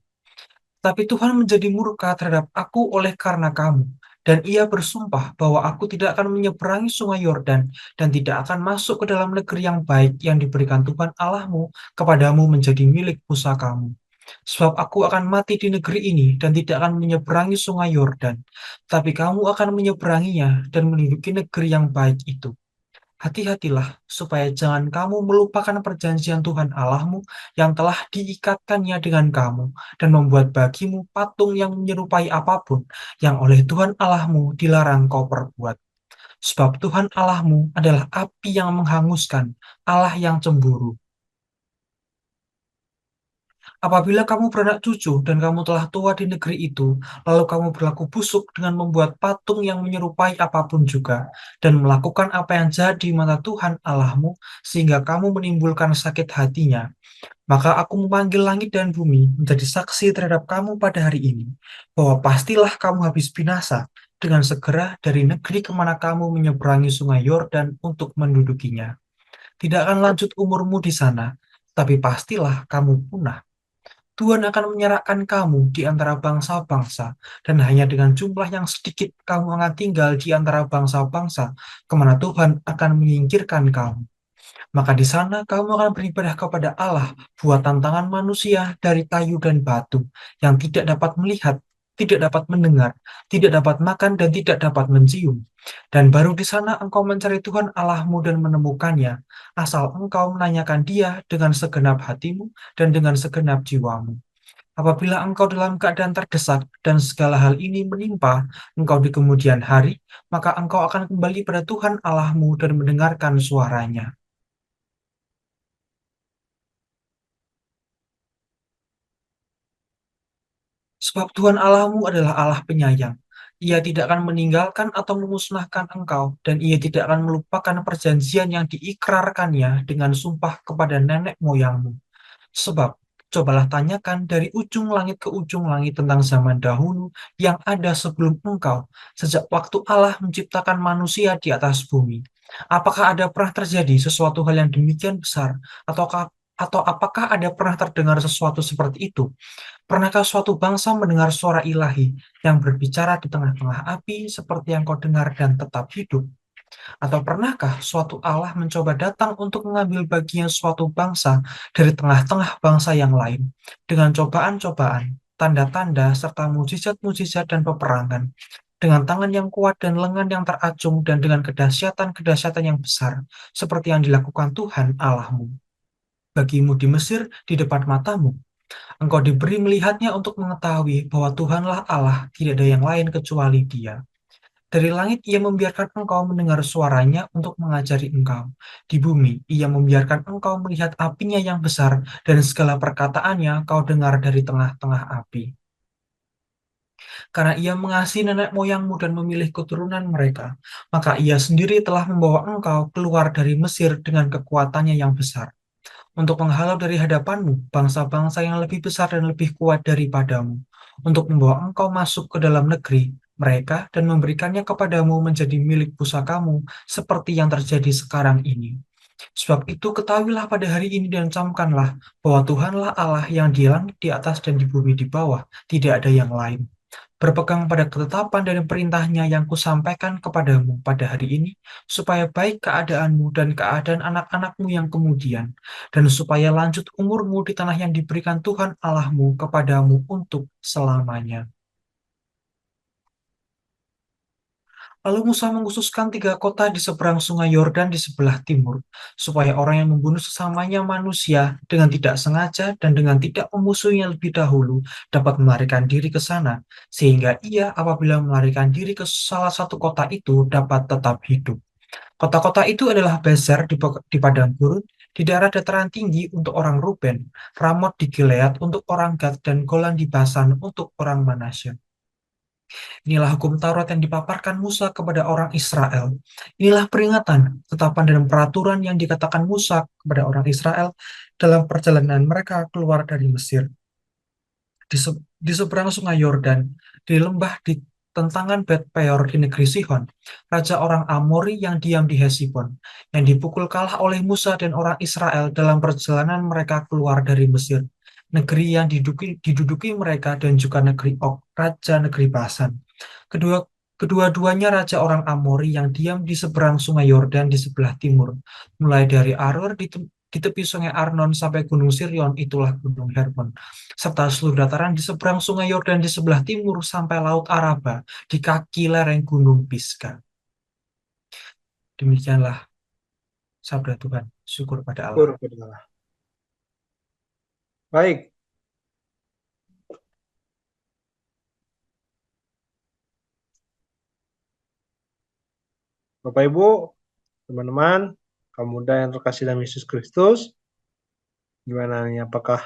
Tapi Tuhan menjadi murka terhadap aku oleh karena kamu, dan ia bersumpah bahwa aku tidak akan menyeberangi sungai Yordan dan tidak akan masuk ke dalam negeri yang baik yang diberikan Tuhan Allahmu kepadamu menjadi milik pusakamu. Sebab aku akan mati di negeri ini dan tidak akan menyeberangi sungai Yordan, tapi kamu akan menyeberanginya dan menduduki negeri yang baik itu. Hati-hatilah supaya jangan kamu melupakan perjanjian Tuhan Allahmu yang telah diikatkannya dengan kamu dan membuat bagimu patung yang menyerupai apapun yang oleh Tuhan Allahmu dilarang kau perbuat. Sebab Tuhan Allahmu adalah api yang menghanguskan, Allah yang cemburu. Apabila kamu beranak cucu dan kamu telah tua di negeri itu, lalu kamu berlaku busuk dengan membuat patung yang menyerupai apapun juga, dan melakukan apa yang jahat di mata Tuhan Allahmu, sehingga kamu menimbulkan sakit hatinya, maka aku memanggil langit dan bumi menjadi saksi terhadap kamu pada hari ini, bahwa pastilah kamu habis binasa dengan segera dari negeri kemana kamu menyeberangi sungai Yordan untuk mendudukinya. Tidak akan lanjut umurmu di sana, tapi pastilah kamu punah. Tuhan akan menyerahkan kamu di antara bangsa-bangsa, dan hanya dengan jumlah yang sedikit kamu akan tinggal di antara bangsa-bangsa, kemana Tuhan akan menyingkirkan kamu. Maka di sana kamu akan beribadah kepada Allah buatan tangan manusia dari kayu dan batu, yang tidak dapat melihat, tidak dapat mendengar, tidak dapat makan, dan tidak dapat mencium. Dan baru di sana engkau mencari Tuhan Allahmu dan menemukannya, asal engkau menanyakan Dia dengan segenap hatimu dan dengan segenap jiwamu. Apabila engkau dalam keadaan terdesak dan segala hal ini menimpa engkau di kemudian hari, maka engkau akan kembali pada Tuhan Allahmu dan mendengarkan suaranya. Sebab Tuhan Allahmu adalah Allah penyayang. Ia tidak akan meninggalkan atau memusnahkan engkau, dan ia tidak akan melupakan perjanjian yang diikrarkannya dengan sumpah kepada nenek moyangmu. Sebab, cobalah tanyakan dari ujung langit ke ujung langit tentang zaman dahulu yang ada sebelum engkau, sejak waktu Allah menciptakan manusia di atas bumi. Apakah ada pernah terjadi sesuatu hal yang demikian besar, atau apakah ada pernah terdengar sesuatu seperti itu? Pernahkah suatu bangsa mendengar suara ilahi yang berbicara di tengah-tengah api seperti yang kau dengar dan tetap hidup? Atau pernahkah suatu Allah mencoba datang untuk mengambil bagian suatu bangsa dari tengah-tengah bangsa yang lain dengan cobaan-cobaan, tanda-tanda, serta mujizat-mujizat dan peperangan, dengan tangan yang kuat dan lengan yang teracung dan dengan kedahsyatan-kedahsyatan yang besar, seperti yang dilakukan Tuhan Allahmu bagimu di Mesir di depan matamu? Engkau diberi melihatnya untuk mengetahui bahwa Tuhanlah Allah, tidak ada yang lain kecuali Dia. Dari langit ia membiarkan engkau mendengar suaranya untuk mengajari engkau. Di bumi ia membiarkan engkau melihat apinya yang besar, dan segala perkataannya kau dengar dari tengah-tengah api. Karena ia mengasihi nenek moyangmu dan memilih keturunan mereka, maka ia sendiri telah membawa engkau keluar dari Mesir dengan kekuatannya yang besar, untuk menghalau dari hadapanmu bangsa-bangsa yang lebih besar dan lebih kuat daripadamu, untuk membawa engkau masuk ke dalam negeri mereka dan memberikannya kepadamu menjadi milik pusakamu, seperti yang terjadi sekarang ini. Sebab itu ketahuilah pada hari ini dan camkanlah bahwa Tuhanlah Allah yang di langit di atas dan di bumi di bawah, tidak ada yang lain. Berpegang pada ketetapan dan perintahnya yang kusampaikan kepadamu pada hari ini, supaya baik keadaanmu dan keadaan anak-anakmu yang kemudian, dan supaya lanjut umurmu di tanah yang diberikan Tuhan Allahmu kepadamu untuk selamanya. Lalu Musa mengkhususkan 3 kota di seberang sungai Yordan di sebelah timur, supaya orang yang membunuh sesamanya manusia dengan tidak sengaja dan dengan tidak memusuhinya lebih dahulu dapat melarikan diri ke sana, sehingga ia apabila melarikan diri ke salah satu kota itu dapat tetap hidup. Kota-kota itu adalah Bezer di padang gurun, di daerah dataran tinggi untuk orang Ruben, Ramot di Gilead untuk orang Gad, dan Golan di Basan untuk orang Manasye. Inilah hukum Taurat yang dipaparkan Musa kepada orang Israel. Inilah peringatan, ketetapan dan peraturan yang dikatakan Musa kepada orang Israel dalam perjalanan mereka keluar dari Mesir. Di seberang sungai Yordan, di lembah di tentangan Bet Peor di negeri Sihon, raja orang Amori yang diam di Hesibon, yang dipukul kalah oleh Musa dan orang Israel dalam perjalanan mereka keluar dari Mesir, negeri yang diduduki mereka dan juga negeri Og, raja negeri Basan. Kedua-duanya raja orang Amori yang diam di seberang sungai Yordan di sebelah timur, mulai dari Aroer di tepi sungai Arnon sampai gunung Sirion, itulah gunung Hermon, serta seluruh dataran di seberang sungai Yordan di sebelah timur sampai laut Araba di kaki lereng gunung Pisga. Demikianlah sabda Tuhan. Syukur pada Allah. Syukur kepada Allah. Baik, Bapak Ibu, teman-teman, kaum muda yang terkasih dalam Yesus Kristus, gimana nih? Apakah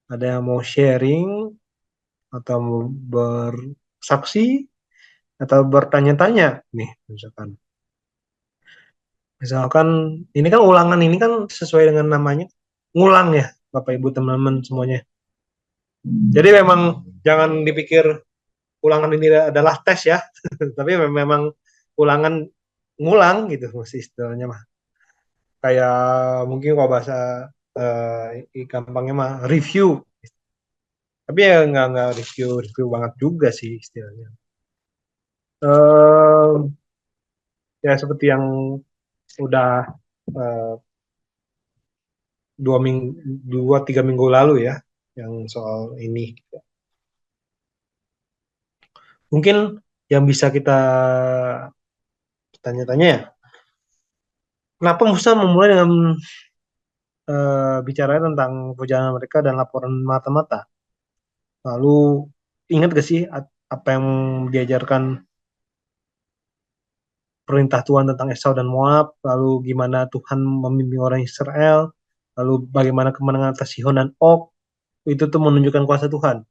ada yang mau sharing atau mau bersaksi atau bertanya-tanya nih, misalkan? Misalkan ini kan ulangan, ini kan sesuai dengan namanya ngulang ya, Bapak Ibu teman-teman semuanya. Jadi memang jangan dipikir ulangan ini adalah tes ya, tapi memang ulangan ngulang gitu masih istilahnya mah. Kayak mungkin kalau bahasa gampangnya mah review. Tapi ya nggak review banget juga sih istilahnya. Eh ya seperti yang udah eh, 2 3 minggu lalu ya, yang soal ini. Mungkin yang bisa kita tanya-tanya ya, kenapa Musa memulai dengan bicara tentang perjalanan mereka dan laporan mata-mata? Lalu ingat gak sih apa yang diajarkan perintah Tuhan tentang Esau dan Moab, lalu gimana Tuhan membimbing orang Israel, lalu bagaimana kemenangan atas Sihon dan Og, itu tuh menunjukkan kuasa Tuhan.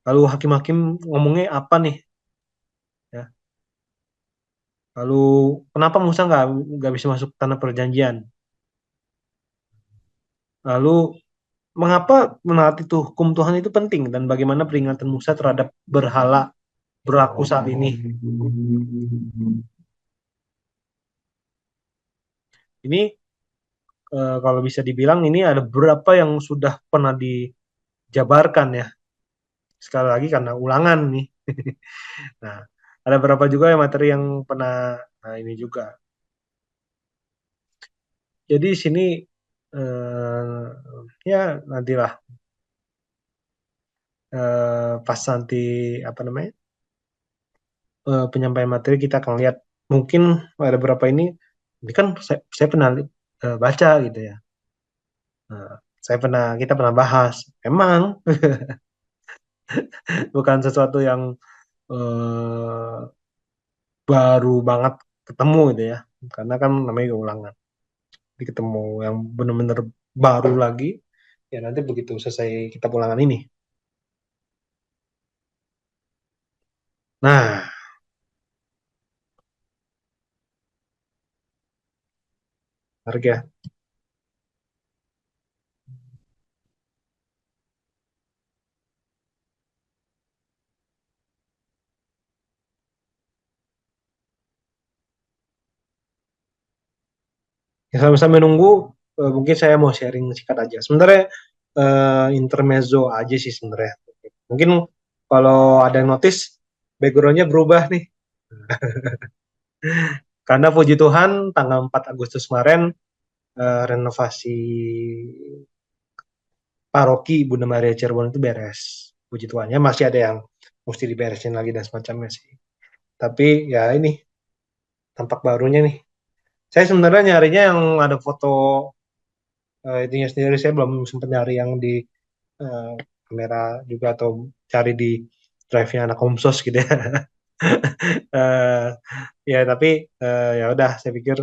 Lalu hakim-hakim ngomongnya apa nih? Ya. Lalu kenapa Musa nggak bisa masuk tanah perjanjian? Lalu mengapa menaati hukum Tuhan itu penting dan bagaimana peringatan Musa terhadap berhala berlaku saat ini? Ini kalau bisa dibilang ini ada beberapa yang sudah pernah dijabarkan ya. Sekali lagi karena ulangan nih. Nah, ada beberapa juga yang materi yang pernah ini juga. Jadi di sini ya nantilah pas nanti apa namanya penyampaian materi kita akan lihat mungkin ada beberapa ini kan saya pernah baca gitu ya. Nah, kita pernah bahas. Memang bukan sesuatu yang eh, baru banget ketemu gitu ya. Karena kan namanya ulangan. Jadi ketemu yang benar-benar baru lagi ya nanti begitu selesai kita ulangan ini. Nah, harga. Ya, sambil menunggu, mungkin saya mau sharing singkat aja. Sebenarnya intermezzo aja sih sebenarnya. Mungkin kalau ada yang notice, backgroundnya berubah nih. Karena puji Tuhan, tanggal 4 Agustus kemarin, renovasi paroki Bunda Maria Cirebon itu beres. Puji Tuhannya masih ada yang mesti diberesin lagi dan semacamnya sih. Tapi ya ini, tampak barunya nih. Saya sebenarnya nyarinya yang ada foto itunya sendiri, saya belum sempat nyari yang di eh, kamera juga atau cari di drive-nya anak Komsos gitu ya. Eh, ya tapi ya udah saya pikir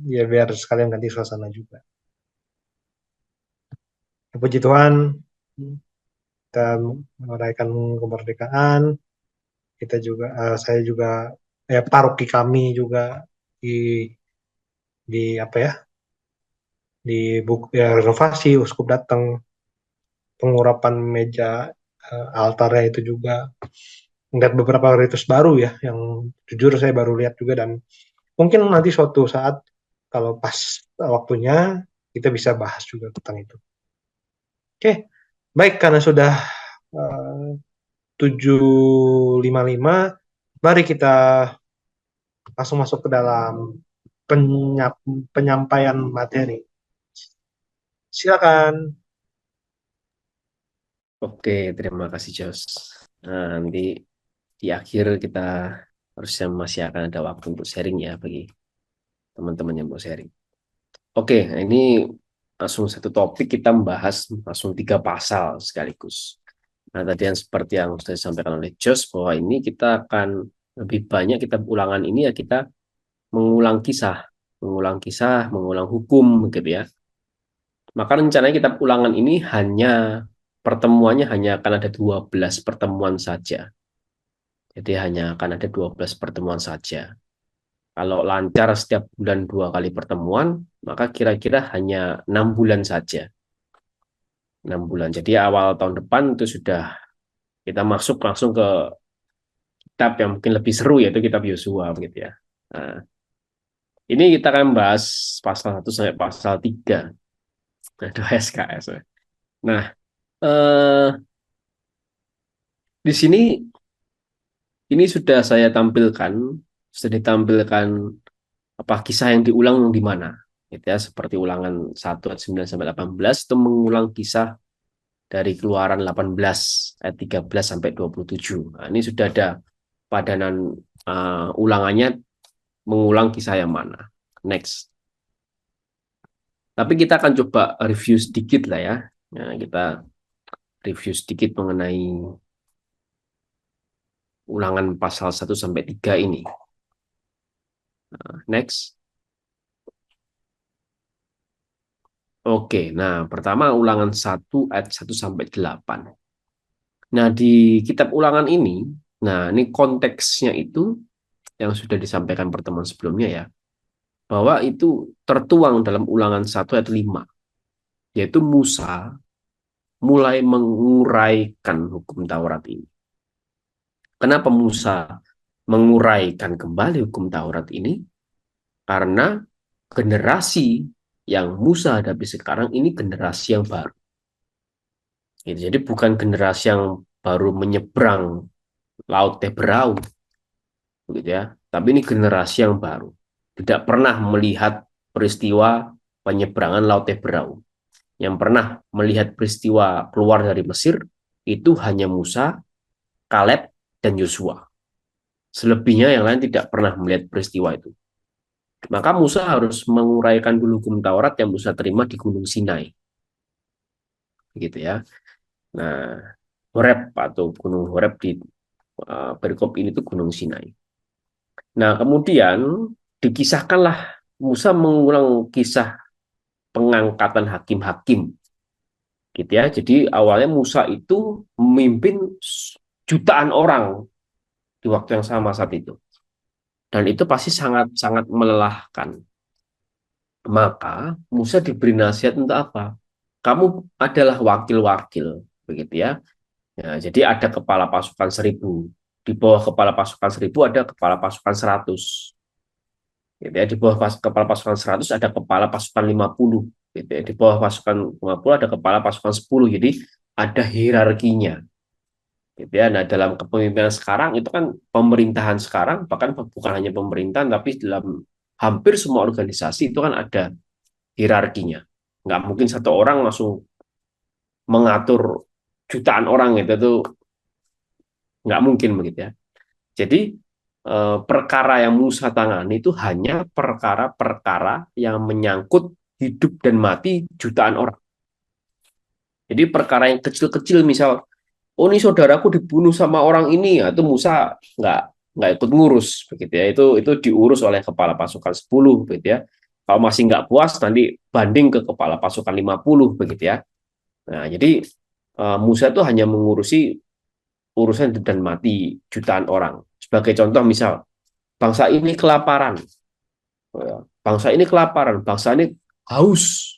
ya biar sekalian ganti suasana juga. Ya, puji Tuhan kita merayakan kemerdekaan, kita juga saya juga ya paroki kami juga di apa ya di buku ya, renovasi, uskup datang, pengurapan meja altarnya itu juga, ngeliat beberapa ritus baru ya, yang jujur saya baru lihat juga, dan mungkin nanti suatu saat kalau pas waktunya kita bisa bahas juga tentang itu. Oke, baik, karena sudah 7.55, mari kita langsung masuk ke dalam penyampaian materi. Silakan. Oke, terima kasih Jos. Nah, nanti di akhir kita harusnya masih akan ada waktu untuk sharing ya bagi teman-teman yang mau sharing. Oke, nah ini langsung satu topik, kita membahas langsung 3 pasal sekaligus. Nah, tadi yang seperti yang sudah disampaikan oleh Jos, bahwa ini kita akan lebih banyak kita ulangan ini ya, kita mengulang kisah, mengulang hukum gitu ya. Maka rencananya kitab ulangan ini pertemuannya hanya akan ada 12 pertemuan saja. Jadi hanya akan ada 12 pertemuan saja. Kalau lancar setiap bulan 2 kali pertemuan, maka kira-kira hanya 6 bulan saja. 6 bulan. Jadi awal tahun depan itu sudah kita masuk langsung ke kitab yang mungkin lebih seru, yaitu kitab Yosua begitu ya. Nah, ini kita akan bahas pasal 1 sampai pasal 3. Ada SKS. Nah, di sini ini sudah saya tampilkan, sudah ditampilkan apa kisah yang diulang di mana. Gitu ya, seperti ulangan 1 ayat 9 sampai 18 itu mengulang kisah dari Keluaran 18 ayat 13 sampai 27. Nah, ini sudah ada padanan ulangannya, mengulang kisah yang mana. Next. Tapi kita akan coba review sedikit lah ya. Nah, kita review sedikit mengenai ulangan pasal 1 sampai 3 ini. Next. Oke, nah pertama ulangan 1 ayat 1 sampai 8. Nah, di kitab ulangan ini, nah ini konteksnya itu yang sudah disampaikan pertemuan sebelumnya ya, bahwa itu tertuang dalam ulangan 1 ayat 5, yaitu Musa mulai menguraikan hukum Taurat ini. Kenapa Musa menguraikan kembali hukum Taurat ini? Karena generasi yang Musa hadapi sekarang ini generasi yang baru. Jadi bukan generasi yang baru menyeberang Laut Teberau, gitu ya. Tapi ini generasi yang baru, tidak pernah melihat peristiwa penyeberangan Laut Teberau. Yang pernah melihat peristiwa keluar dari Mesir itu hanya Musa, Kaleb, dan Yosua. Selebihnya yang lain tidak pernah melihat peristiwa itu. Maka Musa harus menguraikan dulu hukum Taurat yang Musa terima di Gunung Sinai. Gitu ya. Nah, Horeb atau Gunung Horeb di perikop ini tuh Gunung Sinai. Nah, kemudian dikisahkanlah Musa mengulang kisah pengangkatan hakim-hakim. Gitu ya. Jadi awalnya Musa itu memimpin jutaan orang di waktu yang sama saat itu. Dan itu pasti sangat-sangat melelahkan. Maka Musa diberi nasihat untuk apa? Kamu adalah wakil-wakil, begitu ya. Ya, jadi ada kepala pasukan 1.000. Di bawah kepala pasukan 1.000 ada kepala pasukan 100. Gitu ya. Di bawah kepala pasukan 100 ada kepala pasukan 50. Gitu ya. Di bawah pasukan 50 ada kepala pasukan 10. Jadi ada hierarkinya. Gitu ya. Nah, dalam kepemimpinan sekarang itu kan pemerintahan sekarang, bahkan bukan hanya pemerintahan, tapi dalam hampir semua organisasi itu kan ada hierarkinya. Nggak mungkin satu orang langsung mengatur jutaan orang, itu nggak mungkin begitu ya. Jadi perkara yang Musa tangani itu hanya perkara-perkara yang menyangkut hidup dan mati jutaan orang. Jadi perkara yang kecil-kecil, misal, oh ini saudaraku dibunuh sama orang ini, ya, itu Musa nggak ikut ngurus begitu ya. Itu diurus oleh kepala pasukan 10 begitu ya. Kalau masih nggak puas nanti banding ke kepala pasukan 50 begitu ya. Nah, jadi Musa itu hanya mengurusi urusan hidup dan mati jutaan orang. Sebagai contoh, misal bangsa ini kelaparan, bangsa ini haus,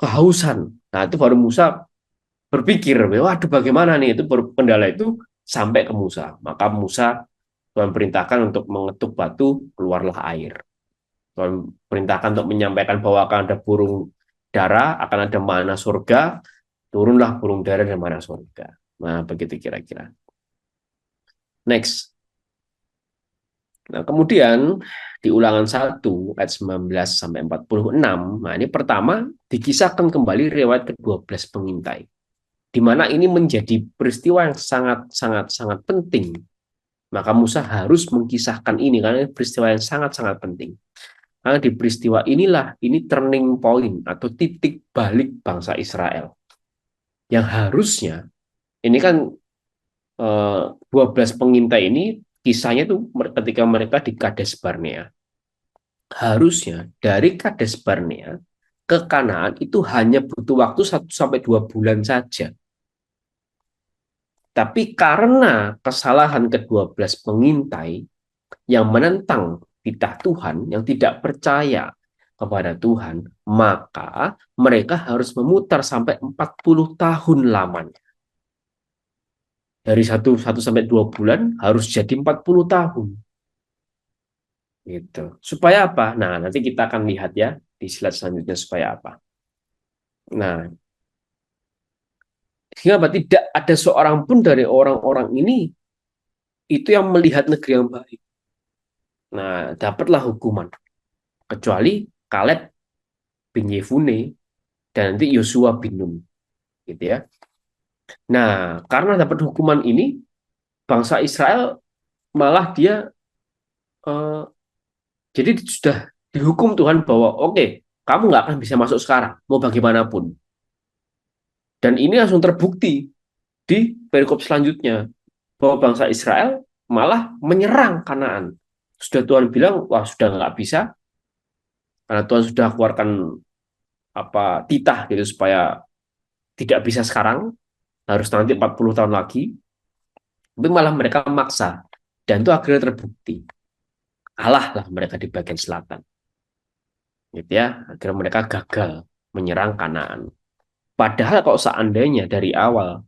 kehausan. Nah, itu baru Musa berpikir, waduh bagaimana nih, itu kendala itu sampai ke Musa. Maka Musa Tuhan perintahkan untuk mengetuk batu, keluarlah air. Tuhan perintahkan untuk menyampaikan bahwa akan ada burung dara, akan ada mana surga, turunlah burung dara dan mana surga. Nah, begitu kira-kira. Next. Nah, kemudian di Ulangan 1 ayat 19 sampai 46, nah ini pertama dikisahkan kembali riwayat ke-12 pengintai. Di mana ini menjadi peristiwa yang sangat penting. Maka Musa harus mengkisahkan ini karena ini peristiwa yang sangat penting. Karena di peristiwa inilah ini turning point atau titik balik bangsa Israel. Yang harusnya ini kan 12 pengintai ini kisahnya itu ketika mereka di Kades Barnea. Harusnya dari Kades Barnea ke Kanaan itu hanya butuh waktu 1-2 bulan saja. Tapi karena kesalahan ke-12 pengintai yang menentang titah Tuhan, yang tidak percaya kepada Tuhan, maka mereka harus memutar sampai 40 tahun lamanya. Dari 1-2 bulan harus jadi 40 tahun. Gitu. Supaya apa? Nah, nanti kita akan lihat ya di slide selanjutnya supaya apa. Nah, sehingga tidak ada seorang pun dari orang-orang ini itu yang melihat negeri yang baik. Nah, dapatlah hukuman. Kecuali Kaleb bin Yefune dan nanti Yosua bin Nun. Gitu ya. Nah, karena dapat hukuman ini, bangsa Israel malah dia jadi sudah dihukum Tuhan bahwa oke, kamu nggak akan bisa masuk sekarang, mau bagaimanapun. Dan ini langsung terbukti di perikop selanjutnya bahwa bangsa Israel malah menyerang Kanaan. Sudah Tuhan bilang, wah sudah nggak bisa, karena Tuhan sudah keluarkan titah gitu supaya tidak bisa sekarang, harus nanti 40 tahun lagi. Tapi malah mereka memaksa, dan itu akhirnya terbukti. Kalah lah mereka di bagian selatan. Gitu ya, akhirnya mereka gagal menyerang Kanaan. Padahal kalau seandainya dari awal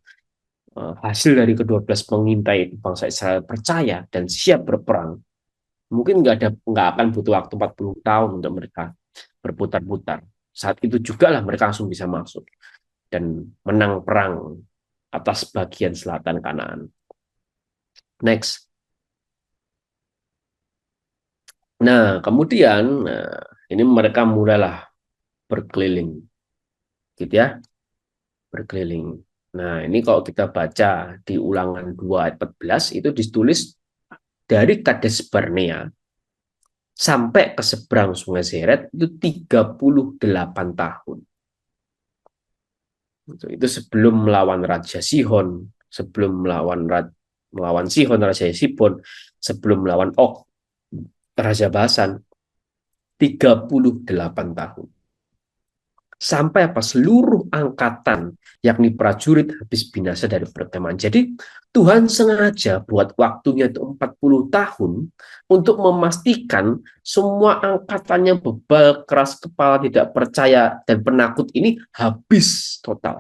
hasil dari ke-12 pengintai bangsa Israel percaya dan siap berperang, mungkin nggak akan butuh waktu 40 tahun untuk mereka berputar-putar. Saat itu juga lah mereka langsung bisa masuk dan menang perang atas bagian selatan Kanaan. Next. Nah, kemudian ini mereka mulailah berkeliling. Gitu ya, berkeliling. Nah, ini kalau kita baca di Ulangan 2 ayat 14 itu ditulis dari Kades Barnea sampai ke seberang Sungai Zeret itu 38 tahun. Itu sebelum melawan Raja Sihon, sebelum melawan Sihon Raja Hesibon, sebelum melawan Og Raja Basan, 38 tahun. Sampai seluruh angkatan yakni prajurit habis binasa dari perkemahan. Jadi Tuhan sengaja buat waktunya itu 40 tahun untuk memastikan semua angkatan yang bebal, keras kepala, tidak percaya dan penakut ini habis total.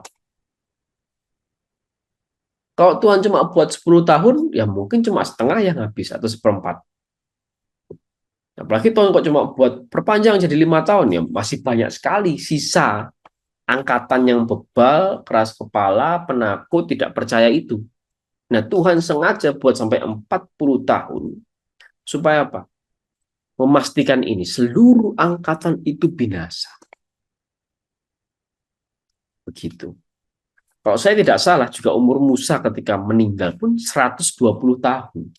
Kalau Tuhan cuma buat 10 tahun, ya mungkin cuma setengah yang habis atau seperempat. Apalagi Tuhan kok cuma buat perpanjang jadi 5 tahun, ya masih banyak sekali sisa angkatan yang bebal, keras kepala, penakut, tidak percaya itu. Nah, Tuhan sengaja buat sampai 40 tahun. Supaya apa? Memastikan ini, seluruh angkatan itu binasa. Begitu. Kalau saya tidak salah, juga umur Musa ketika meninggal pun 120 tahun.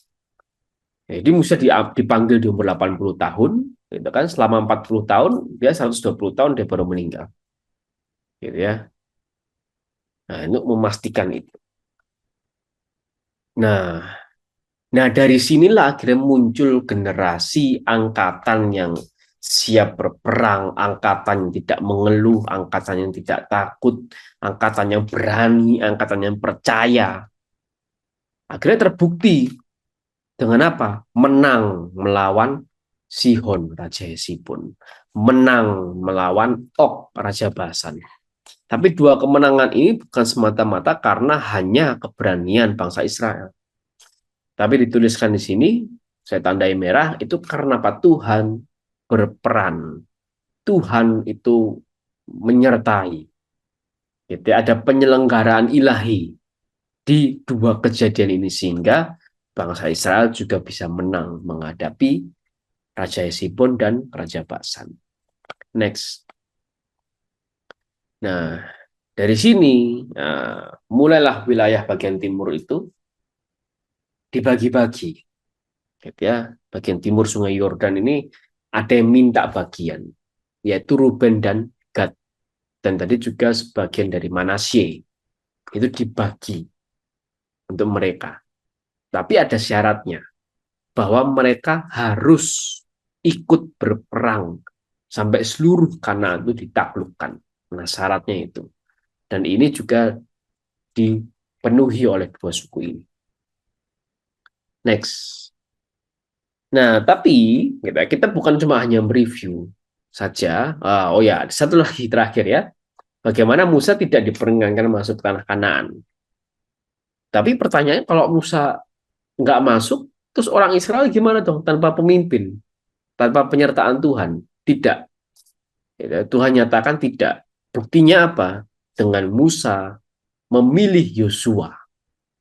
Jadi Musa dipanggil di umur 80 tahun, gitu kan? Selama 40 tahun, dia 120 tahun dia baru meninggal. Gitu ya. Nah, ini memastikan itu. Nah, dari sinilah akhirnya muncul generasi angkatan yang siap berperang, angkatan yang tidak mengeluh, angkatan yang tidak takut, angkatan yang berani, angkatan yang percaya. Akhirnya terbukti dengan apa? Menang melawan Sihon Raja Hesibon, menang melawan Og Raja Basan. Tapi dua kemenangan ini bukan semata-mata karena hanya keberanian bangsa Israel. Tapi dituliskan di sini, saya tandai merah, itu karena apa? Tuhan berperan. Tuhan itu menyertai. Gitu ya. Ada penyelenggaraan ilahi di dua kejadian ini sehingga bangsa Israel juga bisa menang menghadapi Raja Hesibon dan Raja Basan. Next. Nah, dari sini mulailah wilayah bagian timur itu dibagi-bagi. Gitu ya. Bagian timur Sungai Yordan ini ada yang minta bagian, yaitu Ruben dan Gad. Dan tadi juga sebagian dari Manasye itu dibagi untuk mereka. Tapi ada syaratnya, bahwa mereka harus ikut berperang sampai seluruh Kanaan itu ditaklukkan. Nah, syaratnya itu. Dan ini juga dipenuhi oleh dua suku ini. Next. Nah, tapi kita bukan cuma hanya mereview saja. Oh ya, satu lagi terakhir ya. Bagaimana Musa tidak diperkenankan masuk tanah Kanaan. Tapi pertanyaannya, kalau Musa nggak masuk, terus orang Israel gimana dong tanpa pemimpin, tanpa penyertaan Tuhan? Tidak. Tuhan nyatakan tidak. Buktinya apa? Dengan Musa memilih Yosua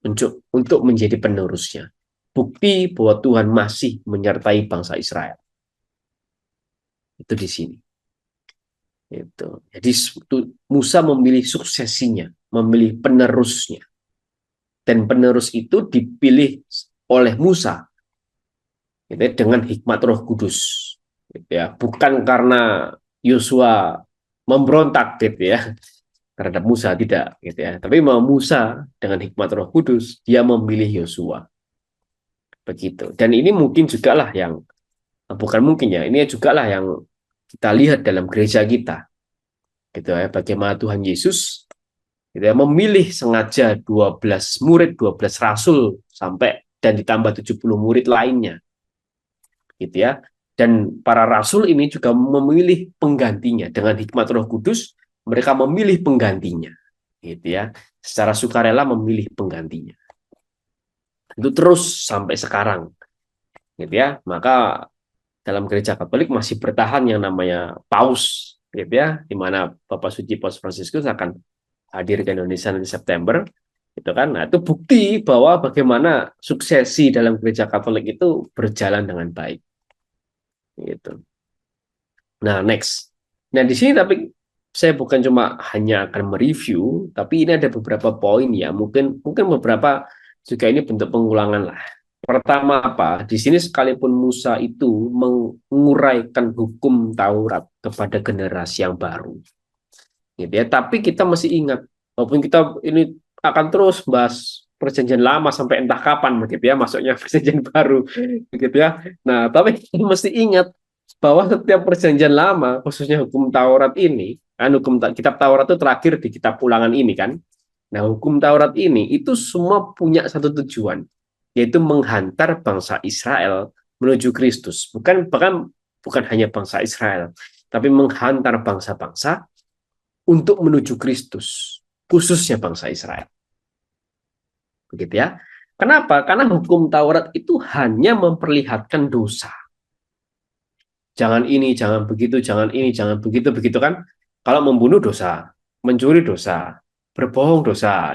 untuk menjadi penerusnya. Bukti bahwa Tuhan masih menyertai bangsa Israel. Itu di sini. Itu. Jadi Musa memilih suksesinya, memilih penerusnya. Dan penerus itu dipilih oleh Musa dengan hikmat Roh Kudus. Bukan karena Yosua memberontak terhadap Musa, tidak Tapi Musa dengan hikmat Roh Kudus dia memilih Yosua. Begitu. Dan ini mungkin juga lah yang bukan mungkin ya, ini juga lah yang kita lihat dalam gereja kita. Bagaimana Tuhan Yesus memilih sengaja 12 murid, 12 rasul sampai dan ditambah 70 murid lainnya. Dan para rasul ini juga memilih penggantinya dengan hikmat Roh Kudus, mereka memilih penggantinya. Secara sukarela memilih penggantinya. Itu terus sampai sekarang. Maka dalam gereja Katolik masih bertahan yang namanya paus, di mana Bapak Suci Paus Fransiskus akan hadir ke Indonesia nanti September, Nah, itu bukti bahwa bagaimana suksesi dalam gereja Katolik itu berjalan dengan baik. Nah, next. Nah, di sini tapi saya bukan cuma hanya akan mereview, tapi ini ada beberapa poin ya. Mungkin beberapa juga ini bentuk pengulangan lah. Pertama apa? Di sini sekalipun Musa itu menguraikan hukum Taurat kepada generasi yang baru. Tapi kita masih ingat, walaupun kita ini akan terus bahas perjanjian lama sampai entah kapan masuknya perjanjian baru Nah, tapi kita mesti ingat bahwa setiap perjanjian lama, khususnya hukum Taurat ini, kitab Taurat itu terakhir di kitab Ulangan ini kan. Nah, hukum Taurat ini itu semua punya satu tujuan, yaitu menghantar bangsa Israel menuju Kristus. Bukan hanya bangsa Israel, tapi menghantar bangsa-bangsa untuk menuju Kristus, khususnya bangsa Israel. Begitu ya. Kenapa? Karena hukum Taurat itu hanya memperlihatkan dosa. Jangan ini, jangan begitu, jangan ini, jangan begitu, begitu kan? Kalau membunuh dosa, mencuri dosa, berbohong dosa,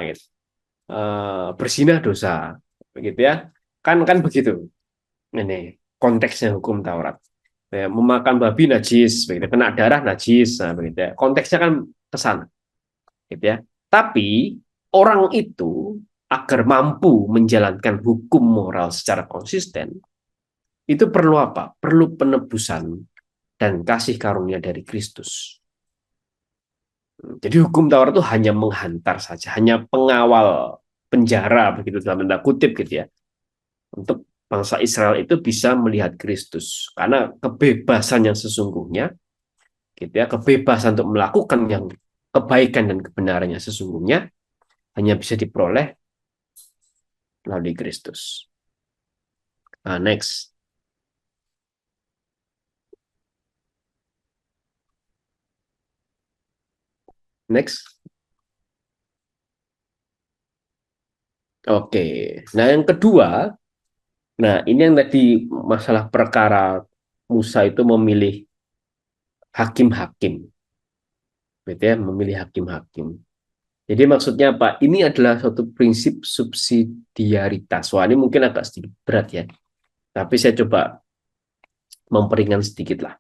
berzinah dosa, begitu ya. Kan begitu. Ini konteksnya hukum Taurat. Memakan babi najis, begitu. Kena darah najis, nah, begitu ya. Konteksnya kan ke sana. Gitu ya. Tapi orang itu agar mampu menjalankan hukum moral secara konsisten, itu perlu apa? Perlu penebusan dan kasih karunia dari Kristus. Jadi hukum Taurat itu hanya menghantar saja, hanya pengawal penjara begitu dalam tanda kutip gitu ya. Untuk bangsa Israel itu bisa melihat Kristus. Karena kebebasan yang sesungguhnya kebebasan untuk melakukan yang kebaikan dan kebenarannya sesungguhnya hanya bisa diperoleh melalui Kristus. Nah, next. Next. Oke. Nah, yang kedua, nah ini yang tadi masalah perkara Musa itu memilih hakim-hakim, gitu ya, memilih hakim-hakim. Jadi maksudnya apa? Ini adalah suatu prinsip subsidiaritas. Wah, ini mungkin agak sedikit berat ya. Tapi saya coba memperingan sedikit lah.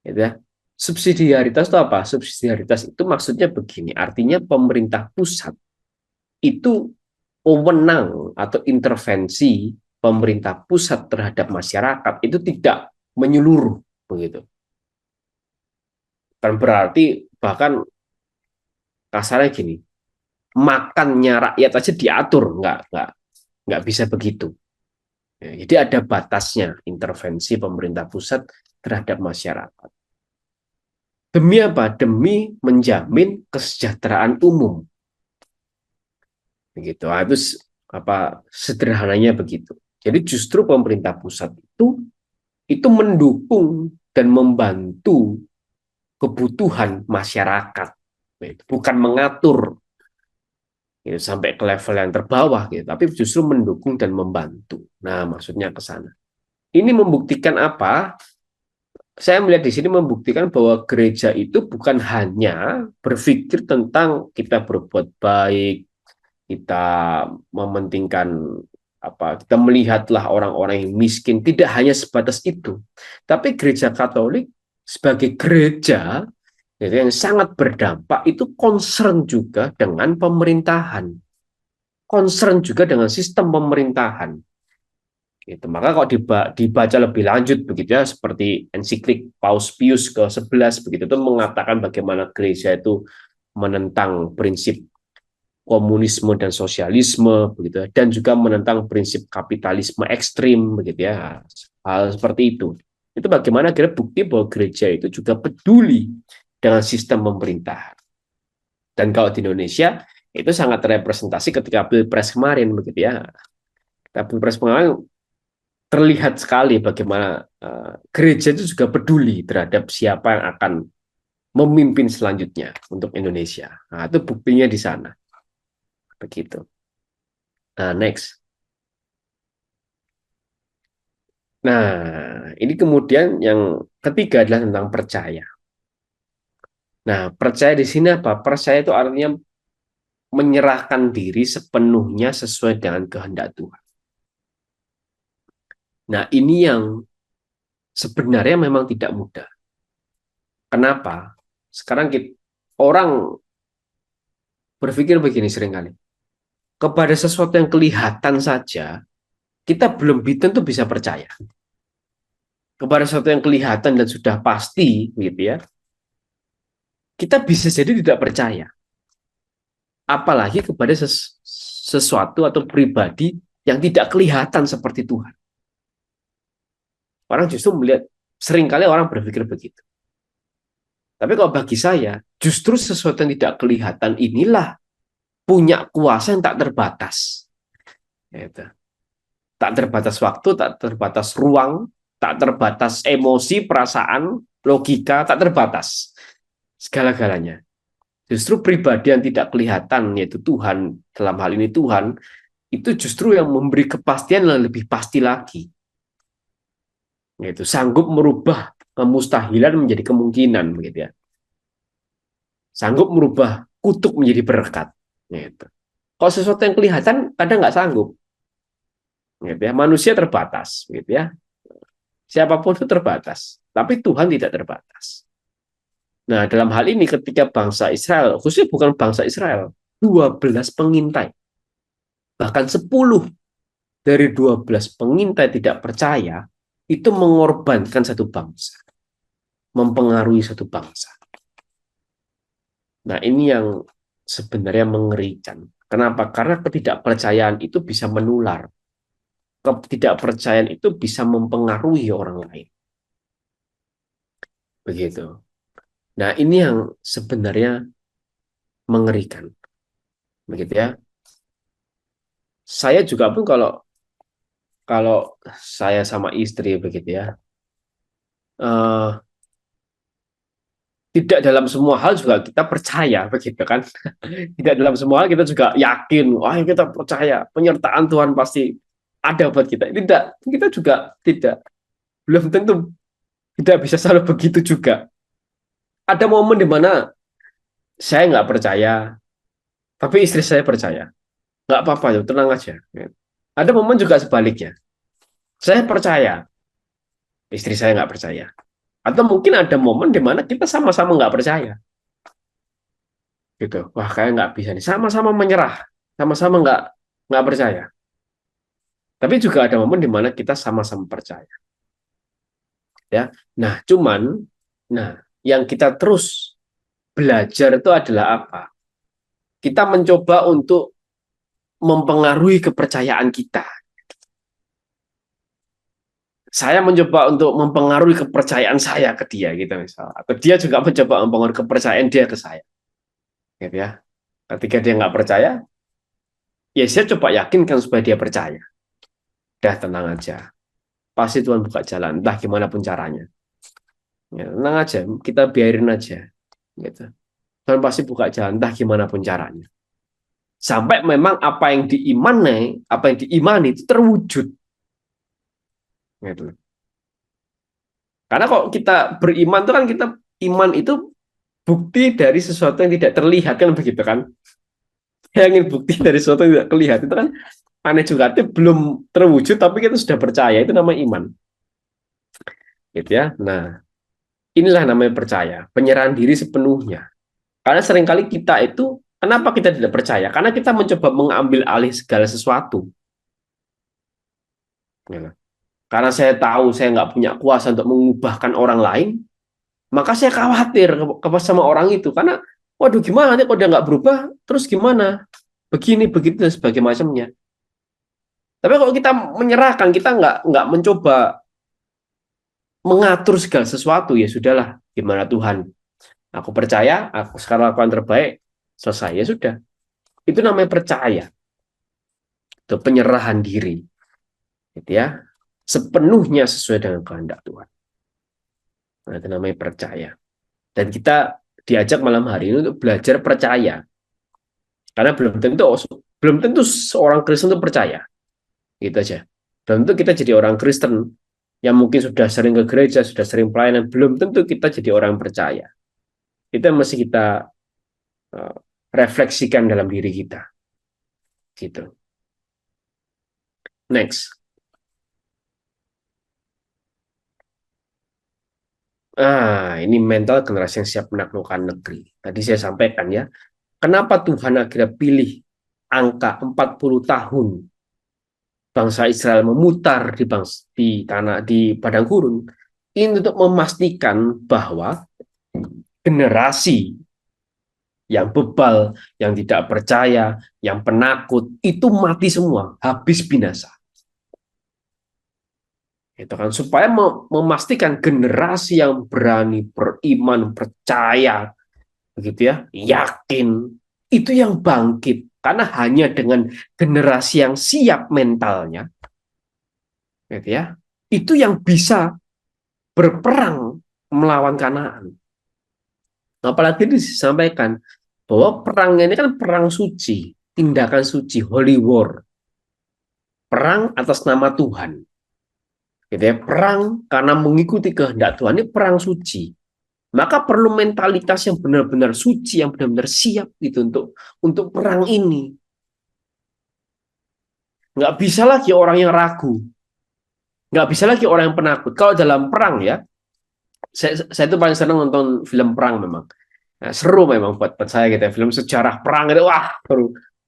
Gitu ya. Subsidiaritas itu apa? Subsidiaritas itu maksudnya begini. Artinya pemerintah pusat itu wewenang atau intervensi pemerintah pusat terhadap masyarakat itu tidak menyeluruh begitu. Kan berarti bahkan kasarnya gini, makannya rakyat aja diatur, nggak bisa begitu. Ya, jadi ada batasnya intervensi pemerintah pusat terhadap masyarakat. Demi apa? Demi menjamin kesejahteraan umum. Begitu. Nah, itu apa sederhananya begitu. Jadi justru pemerintah pusat itu mendukung dan membantu kebutuhan masyarakat, gitu. Bukan mengatur gitu, sampai ke level yang terbawah, gitu. Tapi justru mendukung dan membantu. Nah, maksudnya ke sana. Ini membuktikan apa? Saya melihat di sini membuktikan bahwa gereja itu bukan hanya berpikir tentang kita berbuat baik, kita mementingkan apa, kita melihatlah orang-orang yang miskin, tidak hanya sebatas itu. Tapi gereja Katolik sebagai gereja yang sangat berdampak itu concern juga dengan pemerintahan, concern juga dengan sistem pemerintahan. Gitu. Maka kalau dibaca lebih lanjut begitu ya, seperti ensiklik Paus Pius ke-11 begitu itu mengatakan bagaimana gereja itu menentang prinsip komunisme dan sosialisme begitu ya, dan juga menentang prinsip kapitalisme ekstrim begitu ya. Hal seperti itu bagaimana kira bukti bahwa gereja itu juga peduli dengan sistem pemerintahan. Dan kalau di Indonesia itu sangat representasi ketika Pilpres kemarin begitu ya. Ketika Pilpres kemarin terlihat sekali bagaimana gereja itu juga peduli terhadap siapa yang akan memimpin selanjutnya untuk Indonesia. Nah, itu buktinya di sana. Begitu. Nah, next. Nah, ini kemudian yang ketiga adalah tentang percaya. Nah, percaya di sini apa? Percaya itu artinya menyerahkan diri sepenuhnya sesuai dengan kehendak Tuhan. Nah, ini yang sebenarnya memang tidak mudah. Kenapa? Sekarang orang berpikir begini seringkali. Kepada sesuatu yang kelihatan saja, kita belum tentu bisa percaya. Kepada sesuatu yang kelihatan dan sudah pasti, gitu ya, kita bisa jadi tidak percaya. Apalagi kepada sesuatu atau pribadi yang tidak kelihatan seperti Tuhan. Orang justru melihat, seringkali orang berpikir begitu. Tapi kalau bagi saya, justru sesuatu yang tidak kelihatan inilah punya kuasa yang tak terbatas. Gitu. Tak terbatas waktu, tak terbatas ruang, tak terbatas emosi, perasaan, logika, tak terbatas. Segala-galanya. Justru pribadi yang tidak kelihatan, yaitu Tuhan, dalam hal ini Tuhan, itu justru yang memberi kepastian yang lebih pasti lagi. Yaitu sanggup merubah kemustahilan menjadi kemungkinan, begitu ya. Sanggup merubah kutuk menjadi berkat. Gitu. Kalau sesuatu yang kelihatan, kadang nggak sanggup. Gitu ya. Manusia terbatas, gitu ya. Siapapun itu terbatas, tapi Tuhan tidak terbatas. Nah, dalam hal ini ketika bangsa Israel, khususnya bukan bangsa Israel, 12 pengintai, bahkan 10 dari 12 pengintai tidak percaya, itu mengorbankan satu bangsa, mempengaruhi satu bangsa. Nah, ini yang sebenarnya mengerikan. Kenapa? Karena ketidakpercayaan itu bisa menular. Ketidakpercayaan itu bisa mempengaruhi orang lain. Begitu. Nah, ini yang sebenarnya mengerikan. Begitu ya. Saya juga pun kalau kalau saya sama istri begitu ya, tidak dalam semua hal juga kita percaya, begitu kan? Tidak dalam semua hal kita juga yakin, wah kita percaya penyertaan Tuhan pasti ada buat kita. Tidak, kita juga tidak, belum tentu, tidak bisa selalu begitu juga. Ada momen di mana saya nggak percaya, tapi istri saya percaya. Nggak apa-apa, tenang aja. Ada momen juga sebaliknya. Saya percaya, istri saya nggak percaya. Atau mungkin ada momen di mana kita sama-sama nggak percaya. Gitu. Wah, kayak nggak bisa nih. Sama-sama menyerah, sama-sama nggak percaya. Tapi juga ada momen di mana kita sama-sama percaya. Ya. Nah, yang kita terus belajar itu adalah apa? Kita mencoba untuk mempengaruhi kepercayaan kita. Saya mencoba untuk mempengaruhi kepercayaan saya ke dia, gitu misalnya. Atau dia juga mencoba mempengaruhi kepercayaan dia ke saya. Gitu ya. Ketika dia nggak percaya, ya saya coba yakinkan supaya dia percaya. Dah, tenang aja. Pasti Tuhan buka jalan, entah gimana pun caranya. Ya, tenang aja, kita biarin aja. Gitu. Tuhan pasti buka jalan, entah gimana pun caranya. Sampai memang apa yang diimani itu terwujud. Gitu. Karena kok kita beriman itu kan kita iman itu bukti dari sesuatu yang tidak terlihat, kan begitu kan? Yang ingin bukti dari sesuatu yang tidak terlihat itu kan aneh juga, itu belum terwujud tapi kita sudah percaya, itu namanya iman. Gitu ya. Nah, inilah namanya percaya, penyerahan diri sepenuhnya. Karena seringkali kita itu, kenapa kita tidak percaya? Karena kita mencoba mengambil alih segala sesuatu. Gitu. Karena saya tahu saya nggak punya kuasa untuk mengubahkan orang lain, maka saya khawatir sama orang itu. Karena, waduh gimana nanti kalau dia nggak berubah, terus gimana? Begini, begitu, dan sebagainya macamnya. Tapi kalau kita menyerahkan, kita nggak mencoba mengatur segala sesuatu, ya sudahlah, gimana Tuhan? Aku percaya, aku sekarang lakukan terbaik, selesai, ya sudah. Itu namanya percaya. Itu penyerahan diri. Gitu ya. Sepenuhnya sesuai dengan kehendak Tuhan. Nah, itu namanya percaya. Dan kita diajak malam hari ini untuk belajar percaya. Karena belum tentu seorang Kristen itu percaya. Gitu aja. Belum tentu kita jadi orang Kristen yang mungkin sudah sering ke gereja, sudah sering pelayanan, belum tentu kita jadi orang percaya. Itu yang mesti kita refleksikan dalam diri kita. Gitu. Next. Ini mental generasi yang siap menaklukkan negeri. Tadi saya sampaikan ya, kenapa Tuhan akhirnya pilih angka 40 tahun bangsa Israel memutar di padang gurun, ini untuk memastikan bahwa generasi yang bebal, yang tidak percaya, yang penakut, itu mati semua, habis binasa. Itu kan supaya memastikan generasi yang berani, beriman, percaya, begitu ya, yakin, itu yang bangkit. Karena hanya dengan generasi yang siap mentalnya, gitu ya, itu yang bisa berperang melawan Kanaan. Apalagi disampaikan bahwa perangnya ini kan perang suci, tindakan suci, holy war, perang atas nama Tuhan. Gitu ya, perang karena mengikuti kehendak Tuhan, ini perang suci. Maka perlu mentalitas yang benar-benar suci, yang benar-benar siap gitu untuk perang ini. Nggak bisa lagi orang yang ragu, nggak bisa lagi orang yang penakut. Kalau dalam perang ya, saya tuh paling senang nonton film perang memang. Nah, seru memang buat saya gitu ya, film sejarah perang itu, wah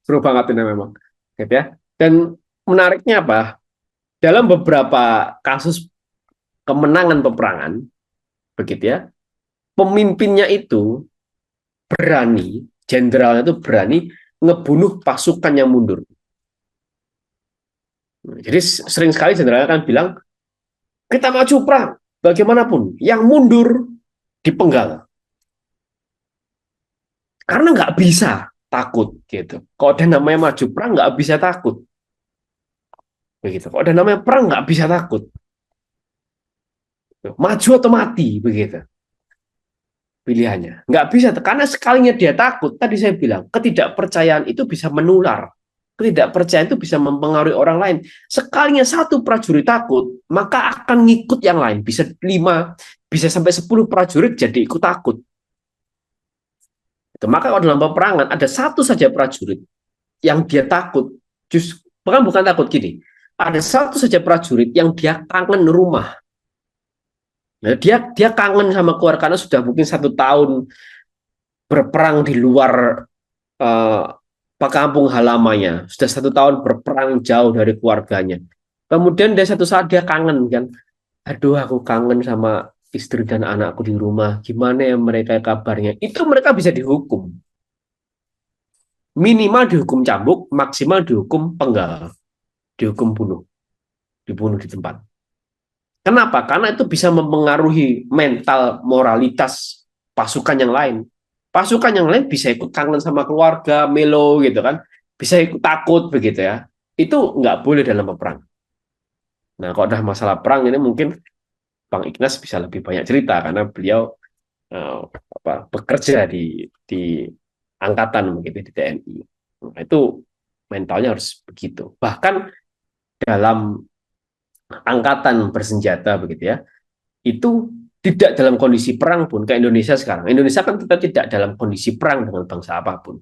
seru banget ini memang. Gitu ya. Dan menariknya apa? Dalam beberapa kasus kemenangan peperangan, begitu ya, pemimpinnya itu berani, jenderalnya itu berani ngebunuh pasukan yang mundur. Jadi sering sekali jenderalnya kan bilang, kita maju perang, bagaimanapun, yang mundur dipenggal. Karena nggak bisa takut gitu. Kalau ada namanya maju perang nggak bisa takut. Begitu. Kalau ada namanya perang nggak bisa takut. Maju atau mati begitu. pilihannya. Nggak bisa, karena sekalinya dia takut, tadi saya bilang, ketidakpercayaan itu bisa menular. Ketidakpercayaan itu bisa mempengaruhi orang lain. Sekalinya satu prajurit takut, maka akan ngikut yang lain. Bisa 5, bisa sampai 10 prajurit jadi ikut takut. Maka kalau dalam peperangan ada satu saja prajurit yang dia takut, bahkan bukan takut gini, ada satu saja prajurit yang dia kangen rumah. Nah, dia kangen sama keluarga karena sudah mungkin 1 tahun berperang di luar kampung halamannya, sudah 1 tahun berperang jauh dari keluarganya. Kemudian dia satu saat dia kangen kan, aduh aku kangen sama istri dan anakku di rumah, gimana ya mereka kabarnya? Itu mereka bisa dihukum, minimal dihukum cambuk, maksimal dihukum penggal, dihukum dibunuh di tempat. Kenapa? Karena itu bisa mempengaruhi mental, moralitas pasukan yang lain. Pasukan yang lain bisa ikut kangen sama keluarga, melo gitu kan, bisa ikut takut begitu ya. Itu nggak boleh dalam peperang. Nah, kalau udah masalah perang ini mungkin Bang Ignas bisa lebih banyak cerita karena beliau bekerja di angkatan begitu di TNI. Nah, itu mentalnya harus begitu. Bahkan dalam angkatan bersenjata begitu ya, itu tidak dalam kondisi perang pun ke Indonesia sekarang. Indonesia kan tetap tidak dalam kondisi perang dengan bangsa apapun,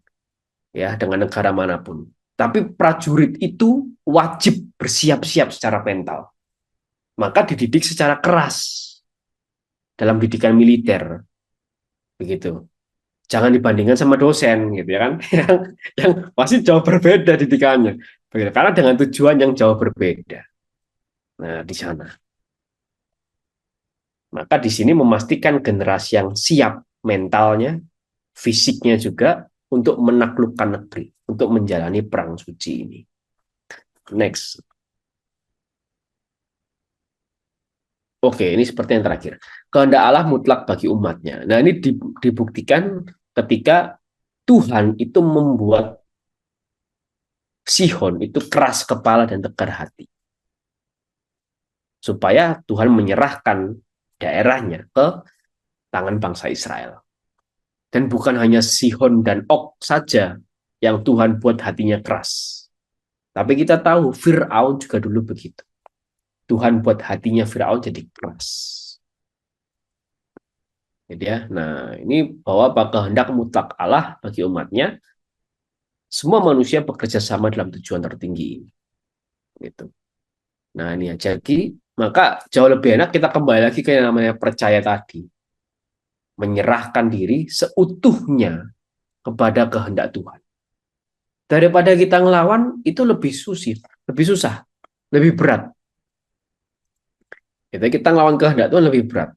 ya, dengan negara manapun. Tapi prajurit itu wajib bersiap-siap secara mental. Maka dididik secara keras dalam didikan militer, begitu. Jangan dibandingkan sama dosen, gitu ya kan, yang pasti jauh berbeda didikannya, begitu. Karena dengan tujuan yang jauh berbeda. Nah, di sana. Maka di sini memastikan generasi yang siap mentalnya, fisiknya juga untuk menaklukkan negeri, untuk menjalani perang suci ini. Next. Oke, ini seperti yang terakhir. Kehendak Allah mutlak bagi umatnya. Nah, ini dibuktikan ketika Tuhan itu membuat Sihon itu keras kepala dan tegar hati. Supaya Tuhan menyerahkan daerahnya ke tangan bangsa Israel. Dan bukan hanya Sihon dan Og saja yang Tuhan buat hatinya keras. Tapi kita tahu Fir'aun juga dulu begitu. Tuhan buat hatinya Fir'aun jadi keras. Jadi ya, nah ini bahwa kehendak mutlak Allah bagi umatnya, semua manusia bekerja sama dalam tujuan tertinggi ini. Gitu. Nah ini aja, maka jauh lebih enak kita kembali lagi ke yang namanya percaya tadi. Menyerahkan diri seutuhnya kepada kehendak Tuhan. Daripada kita ngelawan, itu lebih susah, lebih berat. Jadi kita ngelawan kehendak Tuhan lebih berat.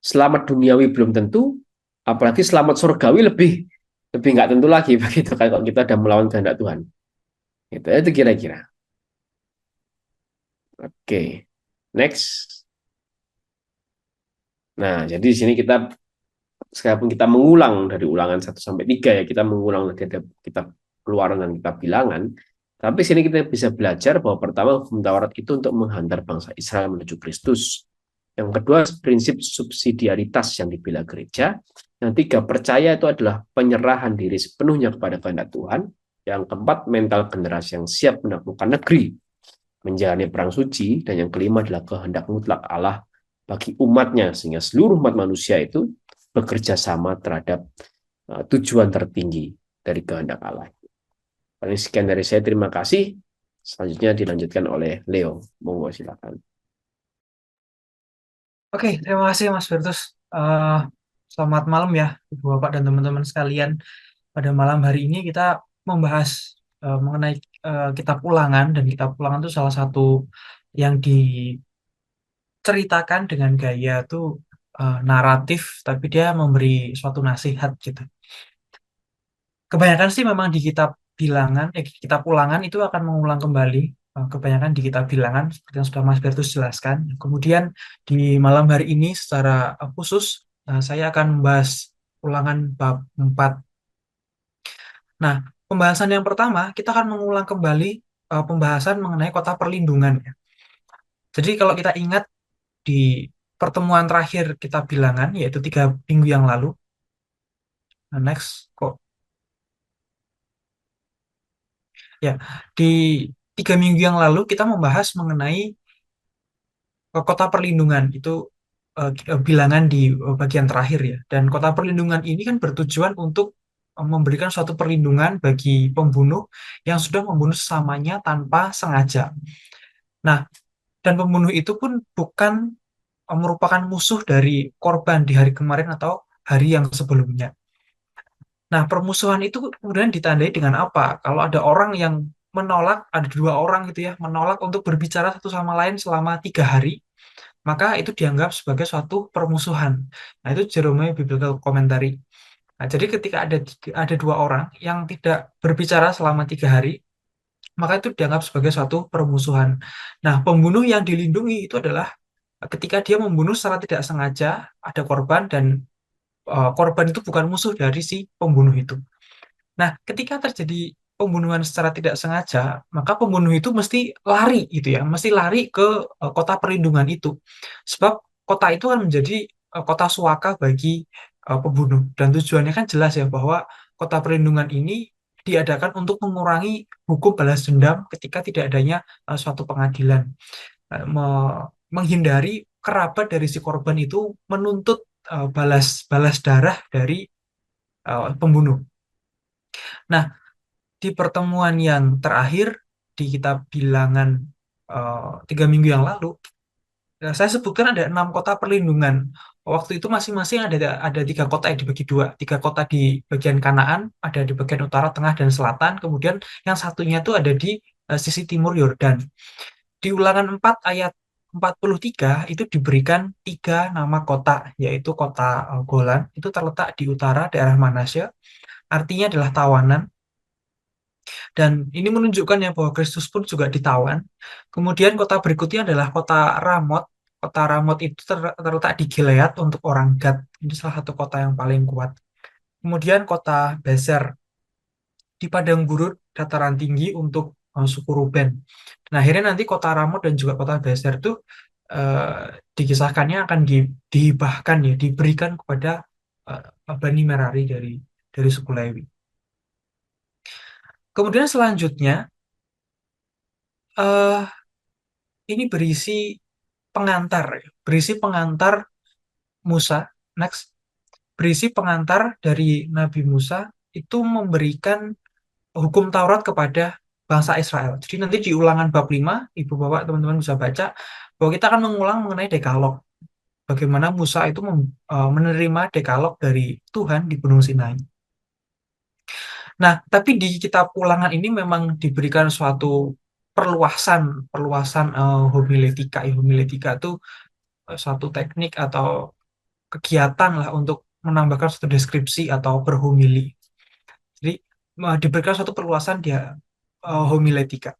Selamat duniawi belum tentu, apalagi selamat surgawi lebih nggak tentu lagi begitu kalau kita udah melawan kehendak Tuhan. Itu kira-kira. Oke, next. Nah, jadi di sini sekalipun kita mengulang dari ulangan 1 sampai 3 ya, kita mengulang dari kitab Keluaran dan kitab Bilangan, tapi sini kita bisa belajar bahwa pertama hukum Taurat itu untuk menghantar bangsa Israel menuju Kristus. Yang kedua, prinsip subsidiaritas yang dibela gereja. Yang 3, percaya itu adalah penyerahan diri sepenuhnya kepada kehendak Tuhan. Yang keempat, mental generasi yang siap menaklukkan negeri, menjalani perang suci. Dan yang kelima adalah kehendak mutlak Allah bagi umatnya, sehingga seluruh umat manusia itu bekerja sama terhadap tujuan tertinggi dari kehendak Allah. Paling sekian dari saya, terima kasih. Selanjutnya dilanjutkan oleh Leo. Monggo silakan. Oke, terima kasih Mas Bertus. Selamat malam ya, Ibu Bapak dan teman-teman sekalian. Pada malam hari ini kita membahas mengenai kitab Ulangan, dan kitab Ulangan itu salah satu yang diceritakan dengan gaya tuh naratif, tapi dia memberi suatu nasihat gitu. Kebanyakan sih memang di kitab kitab Ulangan itu akan mengulang kembali. Kebanyakan di kitab Bilangan seperti yang sudah Mas Bertus jelaskan. Kemudian di malam hari ini secara khusus saya akan membahas Ulangan bab 4. Nah, pembahasan yang pertama kita akan mengulang kembali pembahasan mengenai kota perlindungan ya. Jadi kalau kita ingat di pertemuan terakhir kita bilangan, yaitu 3 minggu yang lalu. Nah, next, kok. Ya, di 3 minggu yang lalu kita membahas mengenai kota perlindungan. Itu bilangan di bagian terakhir ya. Dan kota perlindungan ini kan bertujuan untuk memberikan suatu perlindungan bagi pembunuh yang sudah membunuh sesamanya tanpa sengaja. Nah, dan pembunuh itu pun bukan merupakan musuh dari korban di hari kemarin atau hari yang sebelumnya. Nah, permusuhan itu kemudian ditandai dengan apa? Kalau ada orang yang menolak, ada 2 orang gitu ya, menolak untuk berbicara satu sama lain selama 3 hari, maka itu dianggap sebagai suatu permusuhan. Nah, itu Jeremiah Biblical Commentary. Nah, jadi ketika ada 2 orang yang tidak berbicara selama 3 hari, maka itu dianggap sebagai suatu permusuhan. Nah, pembunuh yang dilindungi itu adalah ketika dia membunuh secara tidak sengaja, ada korban dan korban itu bukan musuh dari si pembunuh itu. Nah, ketika terjadi pembunuhan secara tidak sengaja, maka pembunuh itu mesti lari gitu ya, mesti lari ke kota perlindungan itu. Sebab kota itu kan menjadi kota suaka bagi pembunuh. Dan tujuannya kan jelas ya bahwa kota perlindungan ini diadakan untuk mengurangi hukum balas dendam ketika tidak adanya suatu pengadilan. Menghindari kerabat dari si korban itu menuntut balas darah dari pembunuh. Nah, di pertemuan yang terakhir di kitab Bilangan 3 minggu yang lalu, saya sebutkan ada 6 kota perlindungan. Waktu itu masing-masing ada 3 kota yang dibagi 2. 3 kota di bagian Kanaan, ada di bagian utara, tengah, dan selatan. Kemudian yang satunya itu ada di sisi timur Yordan. Di Ulangan 4 ayat 43 itu diberikan 3 nama kota, yaitu kota Golan, itu terletak di utara daerah Manasya, artinya adalah tawanan. Dan ini menunjukkan ya bahwa Kristus pun juga ditawan. Kemudian kota berikutnya adalah kota Ramot. Kota Ramot itu terletak di Gilead untuk orang Gad. Ini salah satu kota yang paling kuat. Kemudian kota Bezer di padang gurun dataran tinggi untuk suku Ruben. Nah, akhirnya nanti kota Ramot dan juga kota Bezer itu dikisahkannya akan dihibahkan ya, diberikan kepada Bani Merari dari suku Lewi. Kemudian selanjutnya eh, ini berisi pengantar Musa. Next, berisi pengantar dari Nabi Musa itu memberikan hukum Taurat kepada bangsa Israel. Jadi nanti di Ulangan bab 5, Ibu Bapak teman-teman bisa baca bahwa kita akan mengulang mengenai Dekalog. Bagaimana Musa itu menerima Dekalog dari Tuhan di Gunung Sinai. Nah, tapi di kitab Ulangan ini memang diberikan suatu perluasan homiletika. Homiletika itu suatu teknik atau kegiatan lah untuk menambahkan suatu deskripsi atau berhomili. Jadi diberikan suatu perluasan dia homiletika.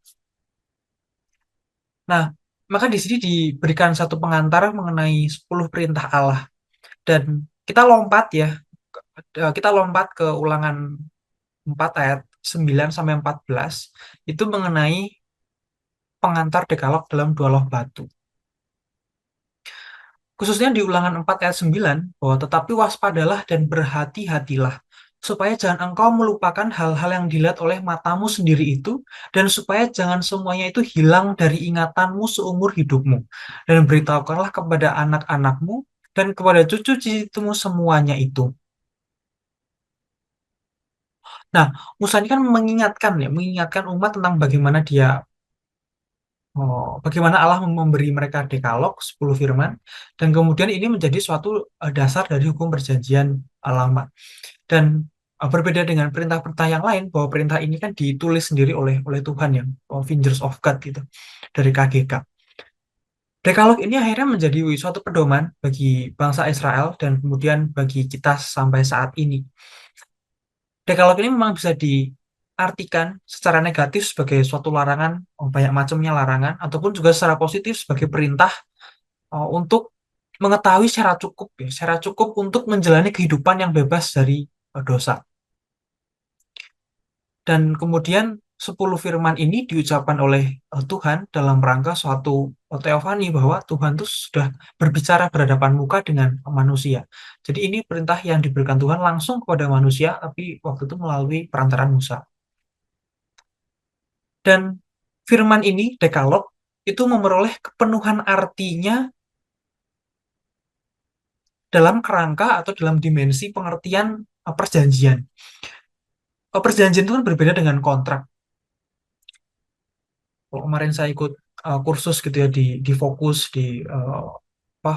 Nah, maka di sini diberikan satu pengantar mengenai 10 perintah Allah. Dan kita lompat ya, kita lompat ke Ulangan 4 ayat 9 sampai 14 itu mengenai pengantar Dekalog dalam 2 loh batu. Khususnya di Ulangan 4 ayat 9, bahwa tetapi waspadalah dan berhati-hatilah, supaya jangan engkau melupakan hal-hal yang dilihat oleh matamu sendiri itu, dan supaya jangan semuanya itu hilang dari ingatanmu seumur hidupmu. Dan beritahukanlah kepada anak-anakmu dan kepada cucu-cucumu semuanya itu. Nah, Musa ini kan mengingatkan umat tentang bagaimana Allah memberi mereka dekalog 10 firman, dan kemudian ini menjadi suatu dasar dari hukum perjanjian lama. Dan berbeda dengan perintah-perintah yang lain, bahwa perintah ini kan ditulis sendiri oleh Tuhan yang Fingers of God gitu dari KGK. Dekalog ini akhirnya menjadi suatu pedoman bagi bangsa Israel dan kemudian bagi kita sampai saat ini. Dekalog ini memang bisa diartikan secara negatif sebagai suatu larangan, banyak macamnya larangan, ataupun juga secara positif sebagai perintah untuk mengetahui secara cukup untuk menjalani kehidupan yang bebas dari dosa. Dan kemudian 10 firman ini diucapkan oleh Tuhan dalam rangka suatu teofani bahwa Tuhan itu sudah berbicara berhadapan muka dengan manusia. Jadi ini perintah yang diberikan Tuhan langsung kepada manusia, tapi waktu itu melalui perantaran Musa. Dan firman ini, Dekalog, itu memperoleh kepenuhan artinya dalam kerangka atau dalam dimensi pengertian perjanjian. Perjanjian itu kan berbeda dengan kontrak. Kalau kemarin saya ikut kursus gitu ya di Fokus di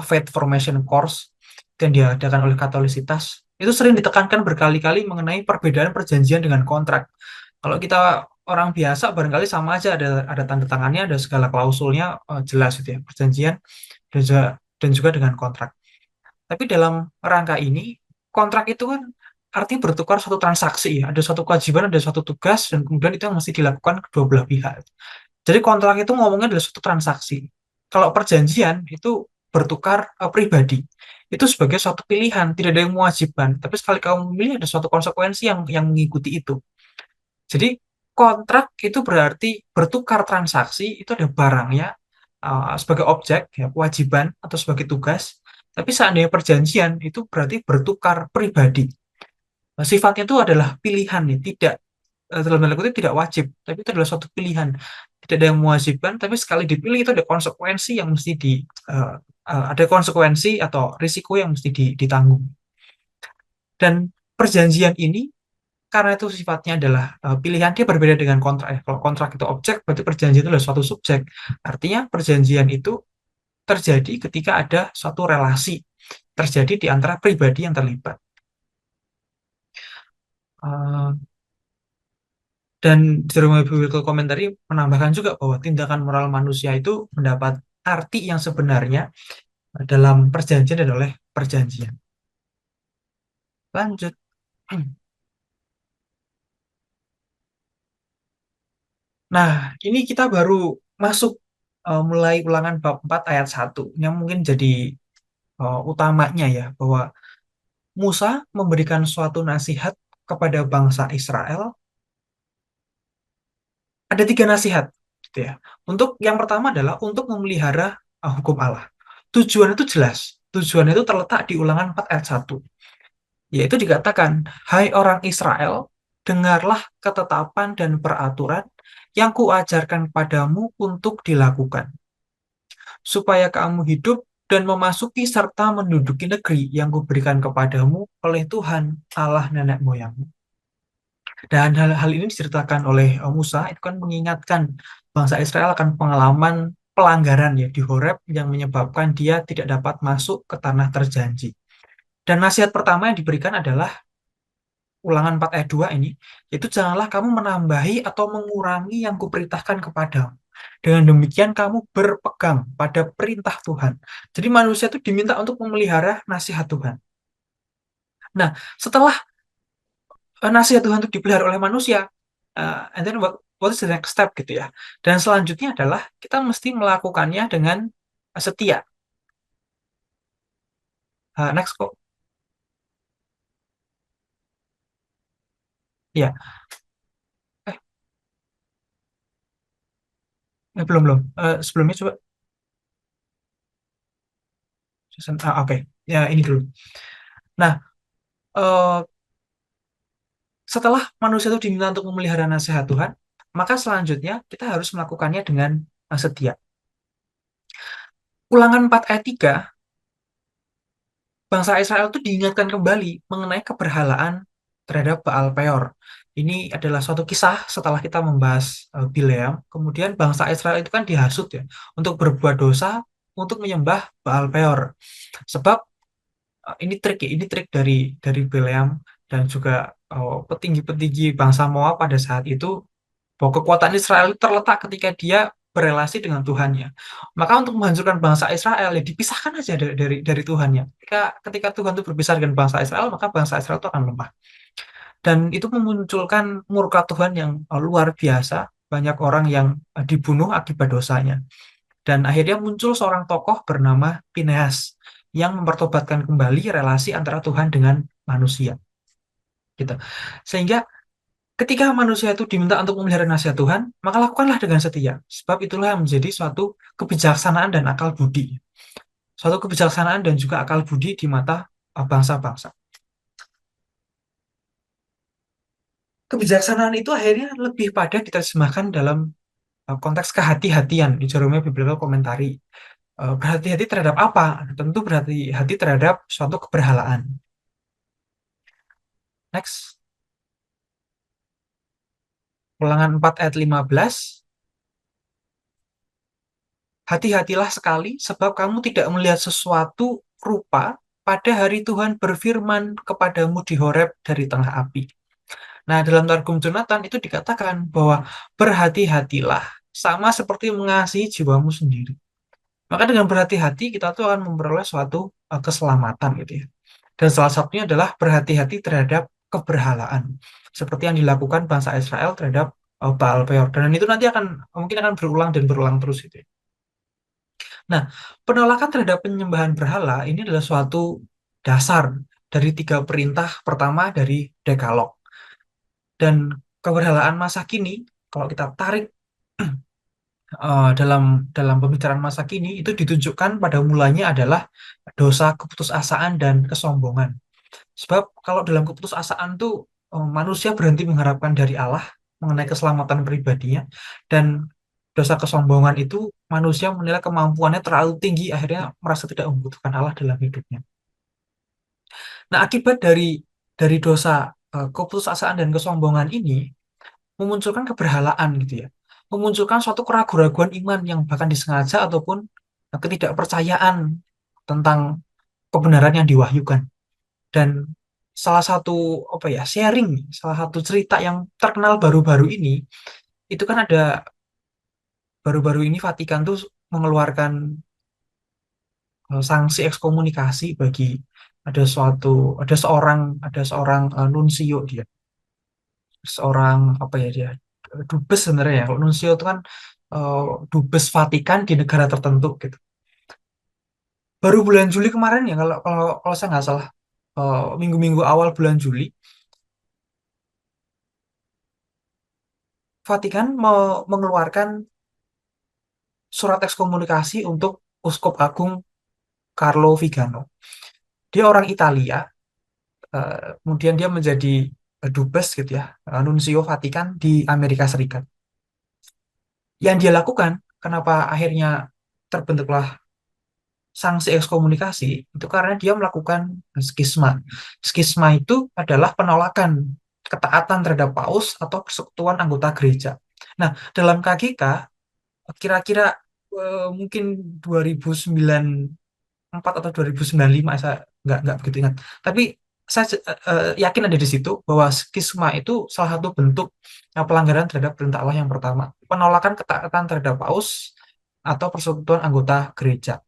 Faith Formation Course yang diadakan oleh Katolisitas, itu sering ditekankan berkali-kali mengenai perbedaan perjanjian dengan kontrak. Kalau kita orang biasa barangkali sama aja, ada tanda tangannya, ada segala klausulnya jelas gitu ya, perjanjian dan juga dengan kontrak. Tapi dalam rangka ini, kontrak itu kan artinya bertukar suatu transaksi ya, ada suatu kewajiban, ada suatu tugas, dan kemudian itu yang mesti dilakukan kedua belah pihak. Jadi kontrak itu ngomongnya adalah suatu transaksi. Kalau perjanjian itu bertukar pribadi. Itu sebagai suatu pilihan, tidak ada yang mewajibkan. Tapi sekali kamu memilih ada suatu konsekuensi yang mengikuti itu. Jadi kontrak itu berarti bertukar transaksi, itu ada barangnya sebagai objek, ya, kewajiban atau sebagai tugas. Tapi seandainya perjanjian itu berarti bertukar pribadi. Sifatnya itu adalah pilihan, ya, tidak dalam tanda kutip tidak wajib, tapi itu adalah suatu pilihan. Tidak ada yang mewajibkan, tapi sekali dipilih itu ada konsekuensi yang mesti ada konsekuensi atau risiko yang mesti ditanggung. Dan perjanjian ini karena itu sifatnya adalah pilihan, dia berbeda dengan kontrak. Kalau kontrak itu objek, berarti perjanjian itu adalah suatu subjek. Artinya perjanjian itu terjadi ketika ada suatu relasi terjadi di antara pribadi yang terlibat. Dan Jeremiah Biblical Commentary menambahkan juga bahwa tindakan moral manusia itu mendapat arti yang sebenarnya dalam perjanjian dan oleh perjanjian. Lanjut. Nah, ini kita baru masuk mulai Ulangan bab 4 ayat 1 yang mungkin jadi utamanya ya, bahwa Musa memberikan suatu nasihat kepada bangsa Israel. Ada 3 nasihat gitu ya. Untuk yang pertama adalah untuk memelihara hukum Allah. Tujuan itu jelas. Tujuan itu terletak di Ulangan 4 ayat 1. Yaitu dikatakan, "Hai orang Israel, dengarlah ketetapan dan peraturan yang kuajarkan padamu untuk dilakukan, supaya kamu hidup dan memasuki serta menduduki negeri yang kuberikan kepadamu oleh Tuhan Allah nenek moyangmu." Dan hal ini diceritakan oleh Musa, itu kan mengingatkan bangsa Israel akan pengalaman pelanggaran ya di Horeb yang menyebabkan dia tidak dapat masuk ke tanah terjanji. Dan nasihat pertama yang diberikan adalah Ulangan 4 ayat 2 ini, yaitu janganlah kamu menambahi atau mengurangi yang kuperintahkan kepadamu. Dengan demikian kamu berpegang pada perintah Tuhan. Jadi manusia itu diminta untuk memelihara nasihat Tuhan. Nah, setelah nasihat Tuhan itu dipelihara oleh manusia, and then what is the next step gitu ya. Dan selanjutnya adalah kita mesti melakukannya dengan setia. Next kok. Ya, belum. Sebelumnya coba. Oke. Ya, ini dulu. Nah, setelah manusia itu diminta untuk memelihara nasihat Tuhan, maka selanjutnya kita harus melakukannya dengan setia. Ulangan 4 ayat 3, bangsa Israel itu diingatkan kembali mengenai keberhalaan terhadap Baal Peor. Ini adalah suatu kisah setelah kita membahas Bileam. Kemudian bangsa Israel itu kan dihasut ya untuk berbuat dosa, untuk menyembah Baal Peor. Sebab ini trik dari Bileam dan juga petinggi-petinggi bangsa Moab pada saat itu, bahwa kekuatan Israel itu terletak ketika dia berelasi dengan Tuhannya. Maka untuk menghancurkan bangsa Israel ya dipisahkan aja dari Tuhannya. Ketika Tuhan itu berpisah dengan bangsa Israel, maka bangsa Israel itu akan lemah. Dan itu memunculkan murka Tuhan yang luar biasa. Banyak orang yang dibunuh akibat dosanya. Dan akhirnya muncul seorang tokoh bernama Pinehas yang mempertobatkan kembali relasi antara Tuhan dengan manusia. Gitu. Sehingga Ketika manusia itu diminta untuk memelihara nasihat Tuhan, maka lakukanlah dengan setia. Sebab itulah yang menjadi suatu kebijaksanaan dan akal budi. Suatu kebijaksanaan dan juga akal budi di mata bangsa-bangsa. Kebijaksanaan itu akhirnya lebih pada diterjemahkan dalam konteks kehati-hatian di Jerome Biblical Commentary. Berhati-hati terhadap apa? Tentu berhati-hati terhadap suatu keberhalaan. Next. Ulangan 4 ayat 15. Hati-hatilah sekali, sebab kamu tidak melihat sesuatu rupa pada hari Tuhan berfirman kepadamu di Horeb dari tengah api. Nah, dalam Targum Jonathan itu dikatakan bahwa berhati-hatilah, sama seperti mengasihi jiwamu sendiri. Maka dengan berhati-hati, kita tuh akan memperoleh suatu keselamatan gitu ya. Dan salah satunya adalah berhati-hati terhadap keberhalaan. Seperti yang dilakukan bangsa Israel terhadap Baal Peor. Dan itu nanti mungkin akan berulang dan berulang terus gitu ya. Nah, penolakan terhadap penyembahan berhala ini adalah suatu dasar dari 3 perintah pertama dari Dekalog. Dan keberhalaan masa kini, kalau kita tarik dalam pembicaraan masa kini, itu ditunjukkan pada mulanya adalah dosa keputusasaan dan kesombongan. Sebab kalau dalam keputusasaan tuh manusia berhenti mengharapkan dari Allah mengenai keselamatan pribadinya, dan dosa kesombongan itu manusia menilai kemampuannya terlalu tinggi, akhirnya merasa tidak membutuhkan Allah dalam hidupnya. Nah, akibat dari dosa keputusasaan dan kesombongan ini memunculkan keberhalaan gitu ya. Memunculkan suatu keraguan-raguan iman yang bahkan disengaja ataupun ketidakpercayaan tentang kebenaran yang diwahyukan. Dan salah satu salah satu cerita yang terkenal baru-baru ini itu kan ada baru-baru ini Vatikan tuh mengeluarkan sanksi ekskomunikasi bagi ada seorang nuncio dia, seorang dia dubes sebenarnya ya. Kalau nuncio itu kan dubes Vatikan di negara tertentu gitu. Baru bulan Juli kemarin ya, kalau kalau kalau saya nggak salah, minggu-minggu awal bulan Juli, Vatikan mengeluarkan surat ekskomunikasi untuk Uskup Agung Carlo Vigano. Dia orang Italia, kemudian dia menjadi dubes gitu ya, nuncio Vatikan di Amerika Serikat. Yang dia lakukan, kenapa akhirnya terbentuklah sanksi ekskomunikasi, itu karena dia melakukan skisma. Skisma itu adalah penolakan ketaatan terhadap paus atau persekutuan anggota gereja. Nah, dalam KGK, kira-kira mungkin 2094 atau 2095, saya nggak begitu ingat. Tapi saya yakin ada di situ bahwa skisma itu salah satu bentuk pelanggaran terhadap perintah Allah yang pertama, penolakan ketaatan terhadap paus atau persekutuan anggota gereja.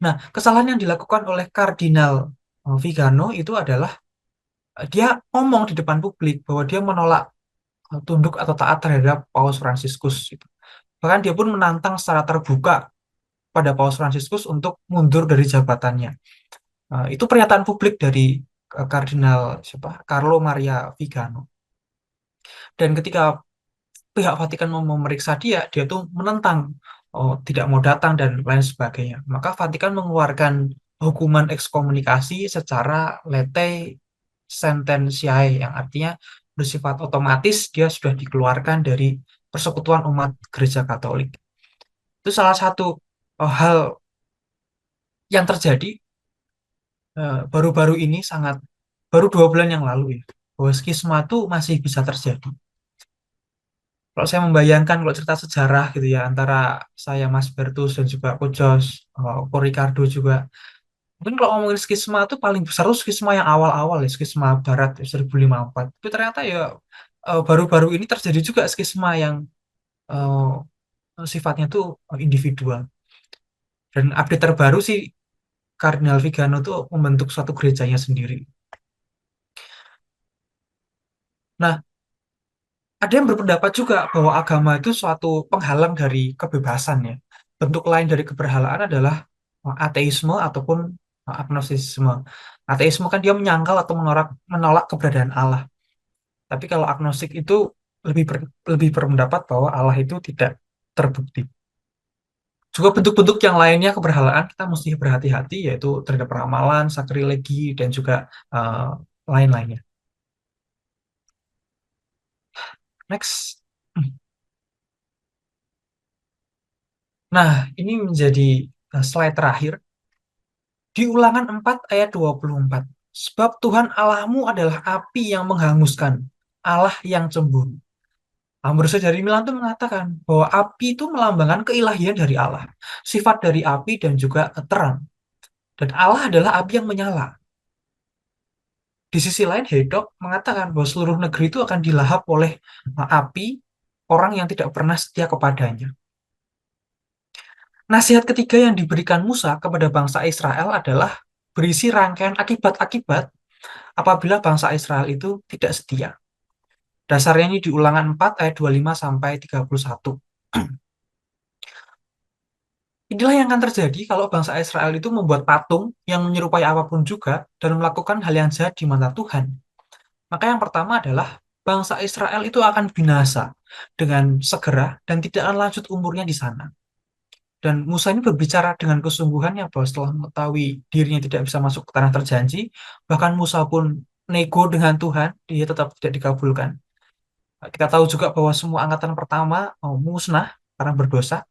Nah, kesalahan yang dilakukan oleh Kardinal Vigano itu adalah dia ngomong di depan publik bahwa dia menolak tunduk atau taat terhadap Paus Fransiskus gitu. Bahkan dia pun menantang secara terbuka pada Paus Fransiskus untuk mundur dari jabatannya. Itu pernyataan publik dari Kardinal Carlo Maria Vigano. Dan ketika pihak Vatikan mau memeriksa dia tuh menentang, tidak mau datang dan lain sebagainya. Maka Vatikan mengeluarkan hukuman ekskomunikasi secara lete sententiae, yang artinya bersifat otomatis dia sudah dikeluarkan dari persekutuan umat Gereja Katolik. Itu salah satu hal yang terjadi baru-baru ini, baru 2 bulan yang lalu ya, bahwa skisma itu masih bisa terjadi. Kalau saya membayangkan, kalau cerita sejarah gitu ya, antara saya, Mas Bertus, dan juga Ko Jos, Ko Ricardo juga, mungkin kalau ngomongin skisma itu paling besar itu skisma yang awal-awal ya, skisma Barat 1054. Tapi ternyata ya baru-baru ini terjadi juga skisma yang sifatnya tuh individual. Dan update terbaru sih, Kardinal Vigano tuh membentuk suatu gerejanya sendiri. Nah, ada yang berpendapat juga bahwa agama itu suatu penghalang dari kebebasan ya. Bentuk lain dari keberhalaan adalah ateisme ataupun agnosisme. Ateisme kan dia menyangkal atau menolak keberadaan Allah. Tapi kalau agnostik itu lebih berpendapat bahwa Allah itu tidak terbukti. Juga bentuk-bentuk yang lainnya keberhalaan kita mesti berhati-hati, yaitu terhadap ramalan, sakrilegi, dan juga eh, lain-lainnya. Next. Nah, ini menjadi slide terakhir. Di Ulangan 4 ayat 24. Sebab Tuhan Allahmu adalah api yang menghanguskan, Allah yang cemburu. Amr dari Milan itu mengatakan bahwa api itu melambangkan keilahian dari Allah, sifat dari api dan juga terang. Dan Allah adalah api yang menyala. Di sisi lain, Hedok mengatakan bahwa seluruh negeri itu akan dilahap oleh api orang yang tidak pernah setia kepadanya. Nasihat ketiga yang diberikan Musa kepada bangsa Israel adalah berisi rangkaian akibat-akibat apabila bangsa Israel itu tidak setia. Dasarnya ini di Ulangan 4 ayat 25 sampai 31. Inilah yang akan terjadi kalau bangsa Israel itu membuat patung yang menyerupai apapun juga dan melakukan hal yang jahat di mata Tuhan. Maka yang pertama adalah bangsa Israel itu akan binasa dengan segera dan tidak akan lanjut umurnya di sana. Dan Musa ini berbicara dengan kesungguhannya bahwa setelah mengetahui dirinya tidak bisa masuk ke tanah terjanji, bahkan Musa pun nego dengan Tuhan, dia tetap tidak dikabulkan. Kita tahu juga bahwa semua angkatan pertama musnah karena berdosa,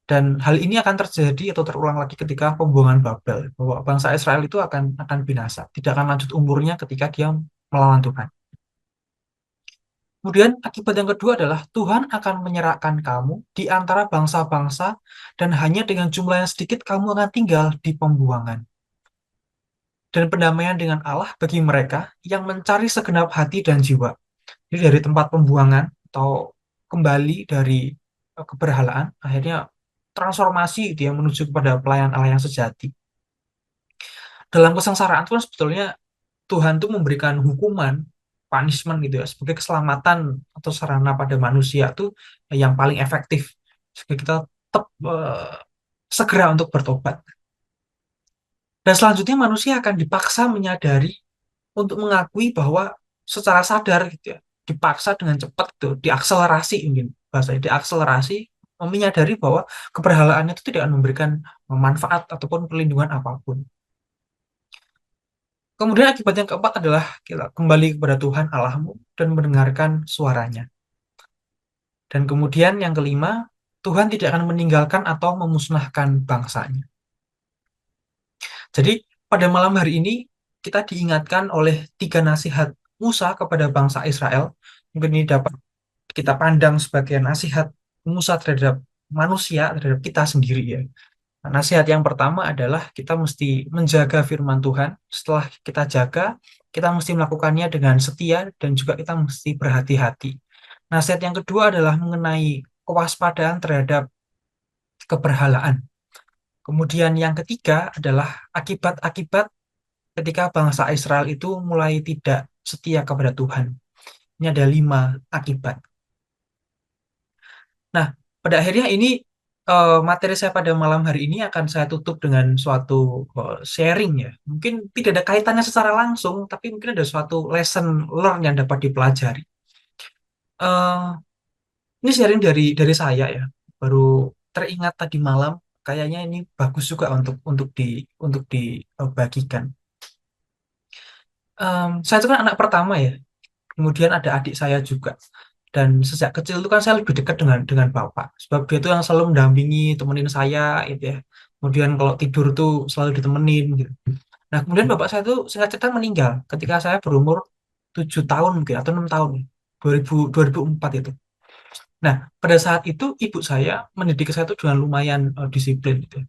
dan hal ini akan terjadi atau terulang lagi ketika pembuangan Babel, bahwa bangsa Israel itu akan binasa, tidak akan lanjut umurnya ketika dia melawan Tuhan. Kemudian akibat yang kedua adalah Tuhan akan menyerahkan kamu di antara bangsa-bangsa dan hanya dengan jumlah yang sedikit kamu akan tinggal di pembuangan. Dan pendamaian dengan Allah bagi mereka yang mencari segenap hati dan jiwa. Jadi dari tempat pembuangan atau kembali dari keberhalaan, akhirnya transformasi dia menuju kepada pelayanan Allah yang sejati. Dalam kesengsaraan itu kan sebetulnya Tuhan tuh memberikan hukuman, punishment gitu ya, sebagai keselamatan atau sarana pada manusia tuh yang paling efektif. Supaya kita tetap segera untuk bertobat. Dan selanjutnya manusia akan dipaksa menyadari untuk mengakui bahwa secara sadar gitu ya, dipaksa dengan cepat gitu, diakselerasi mungkin bahasanya diakselerasi, menyadari bahwa keberhalaannya itu tidak akan memberikan manfaat ataupun perlindungan apapun. Kemudian akibat yang keempat adalah kita kembali kepada Tuhan Allahmu dan mendengarkan suaranya. Dan kemudian yang kelima, Tuhan tidak akan meninggalkan atau memusnahkan bangsanya. Jadi pada malam hari ini kita diingatkan oleh 3 nasihat Musa kepada bangsa Israel. Mungkin ini dapat kita pandang sebagai nasihat Musa terhadap manusia, terhadap kita sendiri ya. Nasihat yang pertama adalah kita mesti menjaga firman Tuhan. Setelah kita jaga, kita mesti melakukannya dengan setia dan juga kita mesti berhati-hati. Nasihat yang kedua adalah mengenai kewaspadaan terhadap keberhalaan. Kemudian yang ketiga adalah akibat-akibat ketika bangsa Israel itu mulai tidak setia kepada Tuhan. Ini ada 5 akibat. Nah, pada akhirnya ini materi saya pada malam hari ini akan saya tutup dengan suatu sharing ya. Mungkin tidak ada kaitannya secara langsung, tapi mungkin ada suatu lesson learn yang dapat dipelajari. Eh, ini sharing dari saya ya. Baru teringat tadi malam, kayaknya ini bagus juga untuk dibagikan. Saya itu kan anak pertama ya. Kemudian ada adik saya juga. Dan sejak kecil itu kan saya lebih dekat dengan bapak. Sebab dia itu yang selalu mendampingi, temenin saya gitu ya. Kemudian kalau tidur tuh selalu ditemenin gitu. Nah, kemudian bapak saya tuh singkat cerita meninggal ketika saya berumur 7 tahun mungkin atau 6 tahun. 2004 itu. Nah, pada saat itu ibu saya mendidik saya itu dengan lumayan disiplin gitu.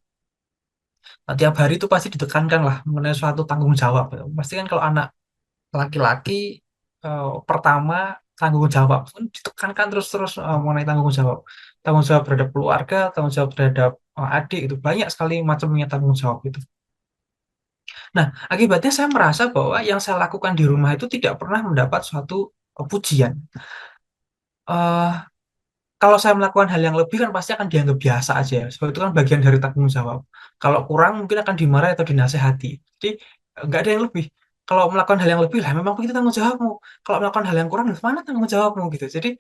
Nah, tiap hari itu pasti ditekankan lah mengenai suatu tanggung jawab. Pasti kan kalau anak laki-laki pertama tanggung jawab kan ditekankan terus-terus mengenai tanggung jawab terhadap keluarga, tanggung jawab terhadap adik itu banyak sekali macamnya tanggung jawab itu. Nah, akibatnya saya merasa bahwa yang saya lakukan di rumah itu tidak pernah mendapat suatu pujian. Eh, Kalau saya melakukan hal yang lebih kan pasti akan dianggap biasa aja. Sebab itu kan bagian dari tanggung jawab. Kalau kurang mungkin akan dimarahi atau dinasehati. Jadi nggak ada yang lebih. Kalau melakukan hal yang lebih lah memang itu tanggung jawabmu. Kalau melakukan hal yang kurang, mana tanggung jawabmu gitu. Jadi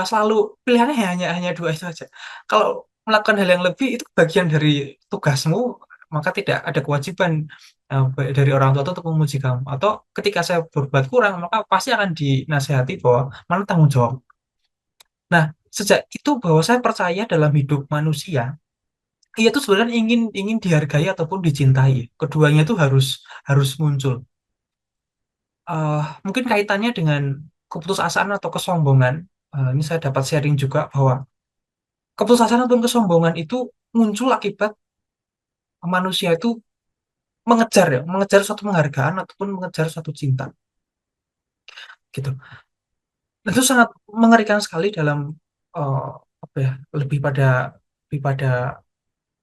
selalu pilihannya hanya dua itu aja. Kalau melakukan hal yang lebih itu bagian dari tugasmu, maka tidak ada kewajiban baik dari orang tua itu untuk memuji kamu. Atau ketika saya berbuat kurang, maka pasti akan dinasehati bahwa mana tanggung jawab. Nah, sejak itu bahwa saya percaya dalam hidup manusia, ia tuh sebenarnya ingin ingin dihargai ataupun dicintai. Keduanya itu harus harus muncul. Mungkin kaitannya dengan keputusasaan atau kesombongan. Ini saya dapat sharing juga bahwa keputusasaan ataupun kesombongan itu muncul akibat manusia itu mengejar suatu penghargaan ataupun mengejar suatu cinta, gitu. Dan itu sangat mengerikan sekali dalam eh, apa ya, lebih pada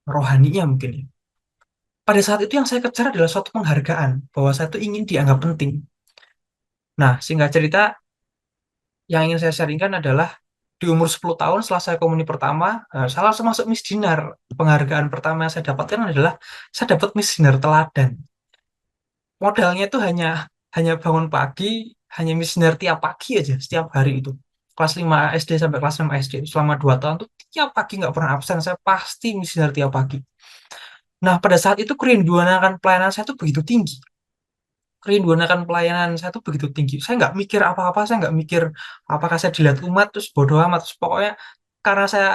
rohaninya mungkin ya. Pada saat itu yang saya kejar adalah suatu penghargaan bahwa saya itu ingin dianggap penting. Nah, singkat cerita, yang ingin saya sharingkan adalah di umur 10 tahun setelah saya komuni pertama, saya langsung masuk Miss Dinar. Penghargaan pertama yang saya dapatkan adalah saya dapat Miss Dinar teladan. Modalnya itu hanya hanya bangun pagi, hanya Miss Dinar tiap pagi aja, setiap hari itu. Kelas 5 SD sampai kelas 6 SD, selama 2 tahun tuh tiap pagi nggak pernah absen, saya pasti Miss Dinar tiap pagi. Nah, pada saat itu kerinduan akan pelayanan saya tuh begitu tinggi. Kerinduan akan pelayanan saya tuh begitu tinggi. Saya nggak mikir apa-apa, saya nggak mikir apakah saya dilihat umat, terus bodoh amat. Terus pokoknya karena saya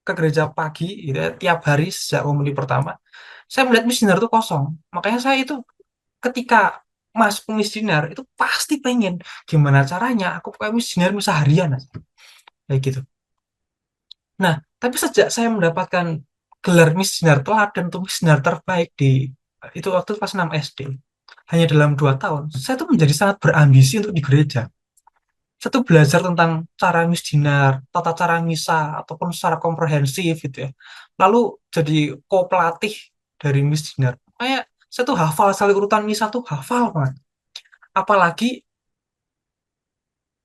ke gereja pagi gitu ya, tiap hari sejak komuni pertama, saya melihat missioner itu kosong. Makanya saya itu ketika masuk missioner itu pasti pengen gimana caranya aku kayak missioner bisa harian aja. Kayak gitu. Nah, tapi sejak saya mendapatkan gelar missioner teladan untuk missioner terbaik di itu waktu pas 6 SD, hanya dalam 2 tahun, saya tuh menjadi sangat berambisi untuk di gereja. Saya tuh belajar tentang cara misdinar, tata cara misa, ataupun secara komprehensif gitu ya. Lalu jadi co-pelatih dari misdinar. Kayak saya tuh hafal sekali urutan misa tuh hafal banget. Apalagi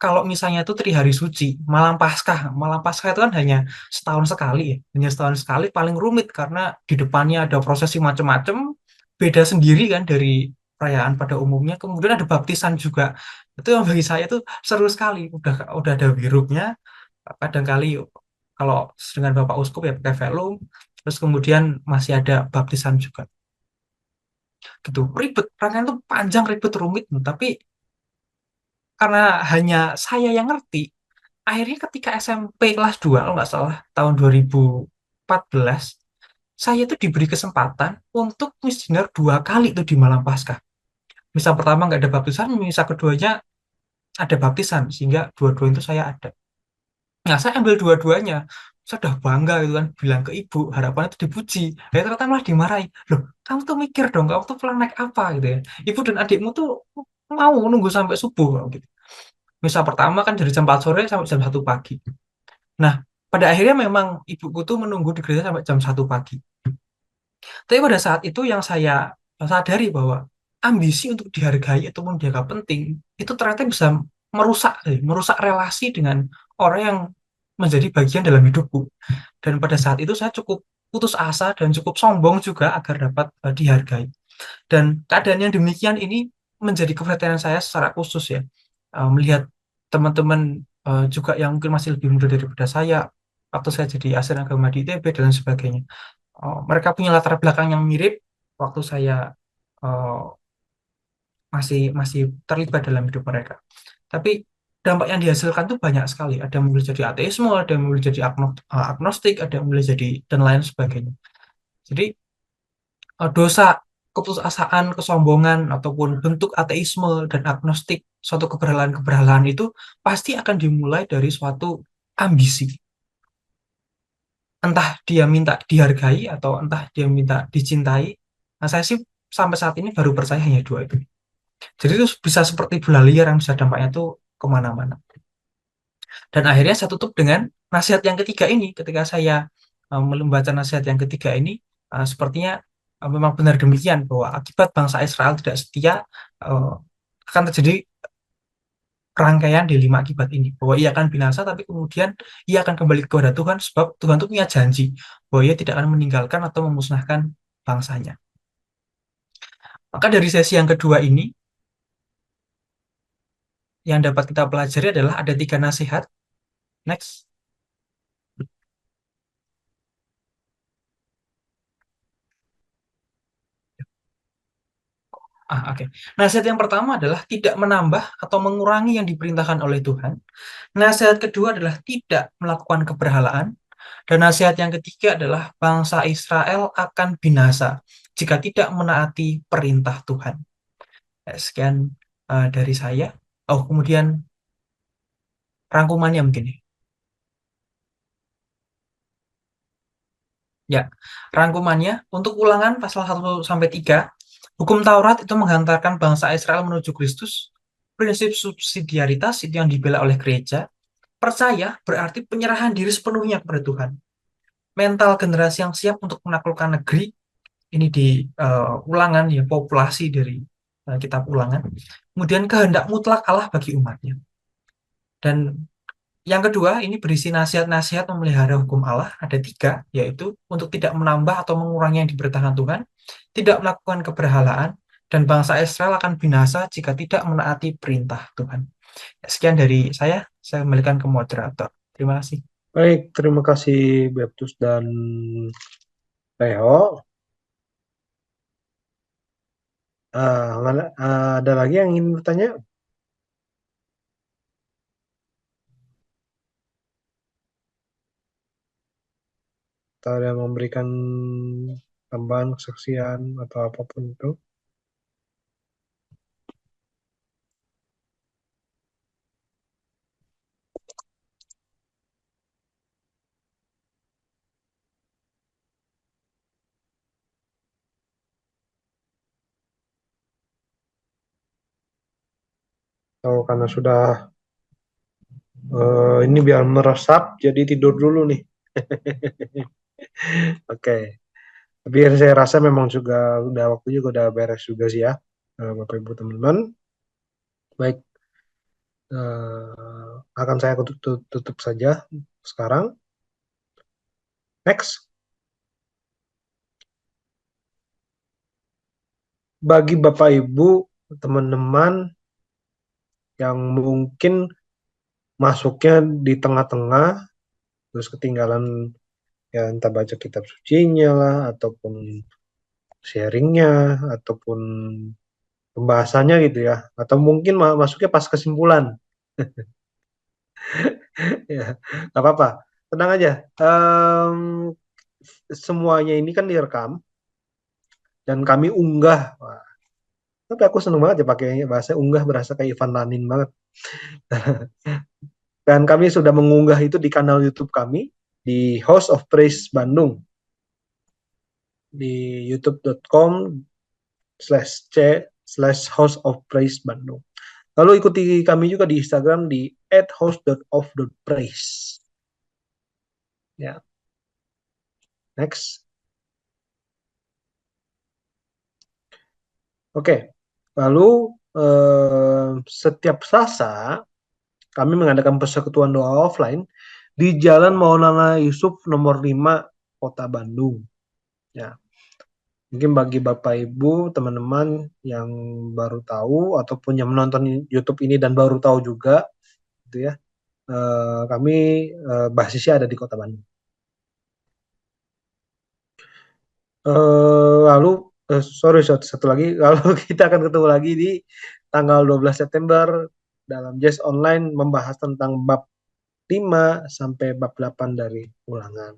kalau misalnya itu Trihari Suci, Malam Paskah. Malam Paskah itu kan hanya setahun sekali ya. Hanya setahun sekali paling rumit karena di depannya ada prosesi macam-macam, beda sendiri kan dari perayaan pada umumnya. Kemudian ada baptisan juga. Itu yang bagi saya tuh seru sekali. Udah ada wiruknya, kadang-kali kalau dengan Bapak Uskup ya pakai velum, terus kemudian masih ada baptisan juga. Gitu. Ribet, rangkaian itu panjang, ribet, rumit, tapi karena hanya saya yang ngerti, akhirnya ketika SMP kelas 2 kalau nggak salah tahun 2014, saya itu diberi kesempatan untuk misinar 2 kali itu di malam Paskah. Misa pertama nggak ada baptisan, misa keduanya ada baptisan, sehingga dua-dua itu saya ada. Nah, saya ambil dua-duanya. Saya udah bangga gitu kan, bilang ke ibu, harapannya itu dipuji. Ternyata malah dimarahi. Loh, kamu tuh mikir dong, kamu tuh pulang naik apa gitu ya. Ibu dan adikmu tuh mau nunggu sampai subuh gitu. Misa pertama kan dari jam 4 sore sampai jam 1 pagi. Nah, pada akhirnya memang ibuku tuh menunggu di gereja sampai jam 1 pagi. Tapi pada saat itu yang saya sadari bahwa ambisi untuk dihargai ataupun dianggap penting, itu ternyata bisa merusak relasi dengan orang yang menjadi bagian dalam hidupku. Dan pada saat itu saya cukup putus asa dan cukup sombong juga agar dapat dihargai. Dan keadaan yang demikian ini menjadi keperhatian saya secara khusus ya. Melihat teman-teman juga yang mungkin masih lebih muda daripada saya, waktu saya jadi asisten agama di ITB dan lain sebagainya. Mereka punya latar belakang yang mirip waktu saya uh, masih masih terlibat dalam hidup mereka. Tapi dampak yang dihasilkan tuh banyak sekali. Ada yang memilih jadi ateisme, ada yang memilih jadi agnostik, ada yang memilih jadi dan lain sebagainya. Jadi dosa keputusasaan, kesombongan, ataupun bentuk ateisme dan agnostik, suatu keberhalahan-keberhalahan itu pasti akan dimulai dari suatu ambisi. Entah dia minta dihargai atau entah dia minta dicintai. Nah, saya sih sampai saat ini baru percaya hanya dua itu. Jadi itu bisa seperti bola liar yang bisa dampaknya tuh kemana-mana. Dan akhirnya saya tutup dengan nasihat yang ketiga ini. Ketika saya membaca nasihat yang ketiga ini, sepertinya memang benar demikian bahwa akibat bangsa Israel tidak setia, akan terjadi rangkaian di 5 akibat ini. Bahwa ia akan binasa, tapi kemudian ia akan kembali kepada Tuhan, sebab Tuhan itu punya janji bahwa ia tidak akan meninggalkan atau memusnahkan bangsanya. Maka dari sesi yang kedua ini, yang dapat kita pelajari adalah ada 3 nasihat. Next. Oke. Nasihat yang pertama adalah tidak menambah atau mengurangi yang diperintahkan oleh Tuhan. Nasihat kedua adalah tidak melakukan keberhalaan. Dan nasihat yang ketiga adalah bangsa Israel akan binasa jika tidak menaati perintah Tuhan. Sekian dari saya. Oh, kemudian rangkumannya mungkin ya. Ya, rangkumannya untuk Ulangan pasal 1-3, hukum Taurat itu menghantarkan bangsa Israel menuju Kristus. Prinsip subsidiaritas itu yang dibela oleh gereja. Percaya berarti penyerahan diri sepenuhnya kepada Tuhan. Mental generasi yang siap untuk menaklukkan negeri, ini di Ulangan ya, populasi dari kitab Ulangan. Kemudian kehendak mutlak Allah bagi umatnya. Dan yang kedua, ini berisi nasihat-nasihat memelihara hukum Allah, ada 3, yaitu untuk tidak menambah atau mengurangi yang diperintahkan Tuhan, tidak melakukan keberhalaan, dan bangsa Israel akan binasa jika tidak menaati perintah Tuhan. Sekian dari saya kembalikan ke moderator. Terima kasih. Baik, terima kasih Beptus dan Leo. Ada lagi yang ingin bertanya? Atau ada yang memberikan tambahan kesaksian atau apapun itu? Atau karena sudah ini biar meresap, jadi tidur dulu nih. Oke. Tapi saya rasa memang juga udah waktunya juga udah beres juga sih ya, Bapak Ibu teman-teman. Baik, akan saya tutup saja sekarang. Next, bagi Bapak Ibu teman-teman yang mungkin masuknya di tengah-tengah, terus ketinggalan ya entah baca kitab sucinya lah, ataupun sharingnya, ataupun pembahasannya gitu ya, atau mungkin masuknya pas kesimpulan. Ya, nggak apa-apa, tenang aja. Semuanya ini kan direkam dan kami unggah. Wah, tapi aku seneng banget ya pakai bahasa unggah, berasa kayak Ivan Lanin banget. Dan kami sudah mengunggah itu di kanal YouTube kami di House of Praise Bandung di youtube.com/c/House of Praise Bandung. Lalu ikuti kami juga di Instagram di @house.of.praise. Ya. Next. Oke. Lalu setiap Selasa kami mengadakan persekutuan doa offline di Jalan Maulana Yusuf nomor 5 Kota Bandung. Ya. Mungkin bagi Bapak Ibu, teman-teman yang baru tahu ataupun yang menonton YouTube ini dan baru tahu juga gitu ya. Kami basisnya ada di Kota Bandung. Lalu sorry satu lagi, kalau kita akan ketemu lagi di tanggal 12 September dalam Jazz Online membahas tentang bab 5 sampai bab 8 dari Ulangan.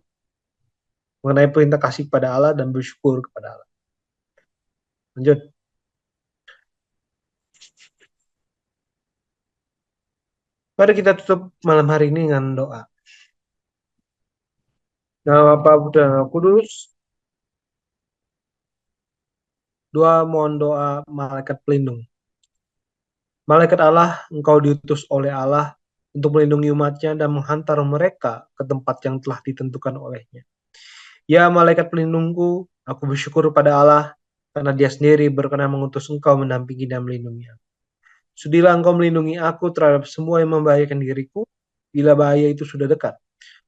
Mengenai perintah kasih kepada Allah dan bersyukur kepada Allah. Lanjut. Mari kita tutup malam hari ini dengan doa. Nama Bapa dan Roh Kudus. Mohon doa malaikat pelindung. Malaikat Allah, engkau diutus oleh Allah untuk melindungi umatnya dan menghantar mereka ke tempat yang telah ditentukan olehnya. Ya malaikat pelindungku, aku bersyukur pada Allah karena dia sendiri berkenan mengutus engkau mendampingi dan melindungi aku. Sudilah engkau melindungi aku terhadap semua yang membahayakan diriku, bila bahaya itu sudah dekat.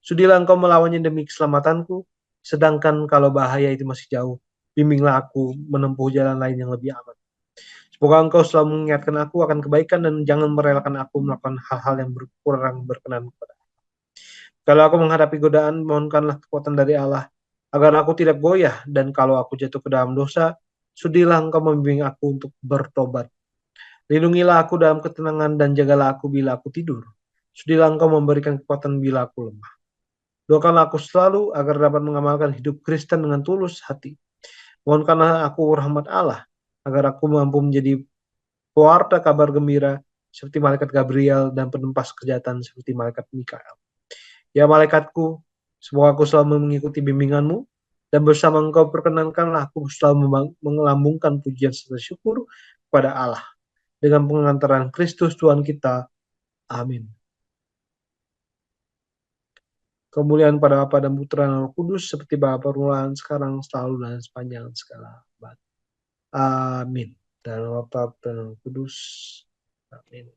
Sudilah engkau melawannya demi keselamatanku, sedangkan kalau bahaya itu masih jauh, bimbinglah aku menempuh jalan lain yang lebih aman. Semoga Engkau selalu mengingatkan aku akan kebaikan dan jangan merelakan aku melakukan hal-hal yang kurang berkenan kepada. Kalau aku menghadapi godaan, mohonkanlah kekuatan dari Allah, agar aku tidak goyah, dan kalau aku jatuh ke dalam dosa, sudilah Engkau membimbing aku untuk bertobat. Lindungilah aku dalam ketenangan dan jagalah aku bila aku tidur. Sudilah Engkau memberikan kekuatan bila aku lemah. Doakanlah aku selalu agar dapat mengamalkan hidup Kristen dengan tulus hati. Mohonkanlah aku rahmat Allah, agar aku mampu menjadi pewarta kabar gembira seperti malaikat Gabriel dan penempas kejahatan seperti malaikat Mikael. Ya malaikatku, semoga aku selalu mengikuti bimbinganmu, dan bersama Engkau perkenankanlah aku selalu melambungkan pujian serta syukur kepada Allah. Dengan pengantaran Kristus Tuhan kita. Amin. Kemuliaan pada Bapa dan Putra dan Roh Kudus, seperti pada permulaan, sekarang, selalu, dan sepanjang segala abad. Amin. Dan Bapa dan Roh Kudus. Amin.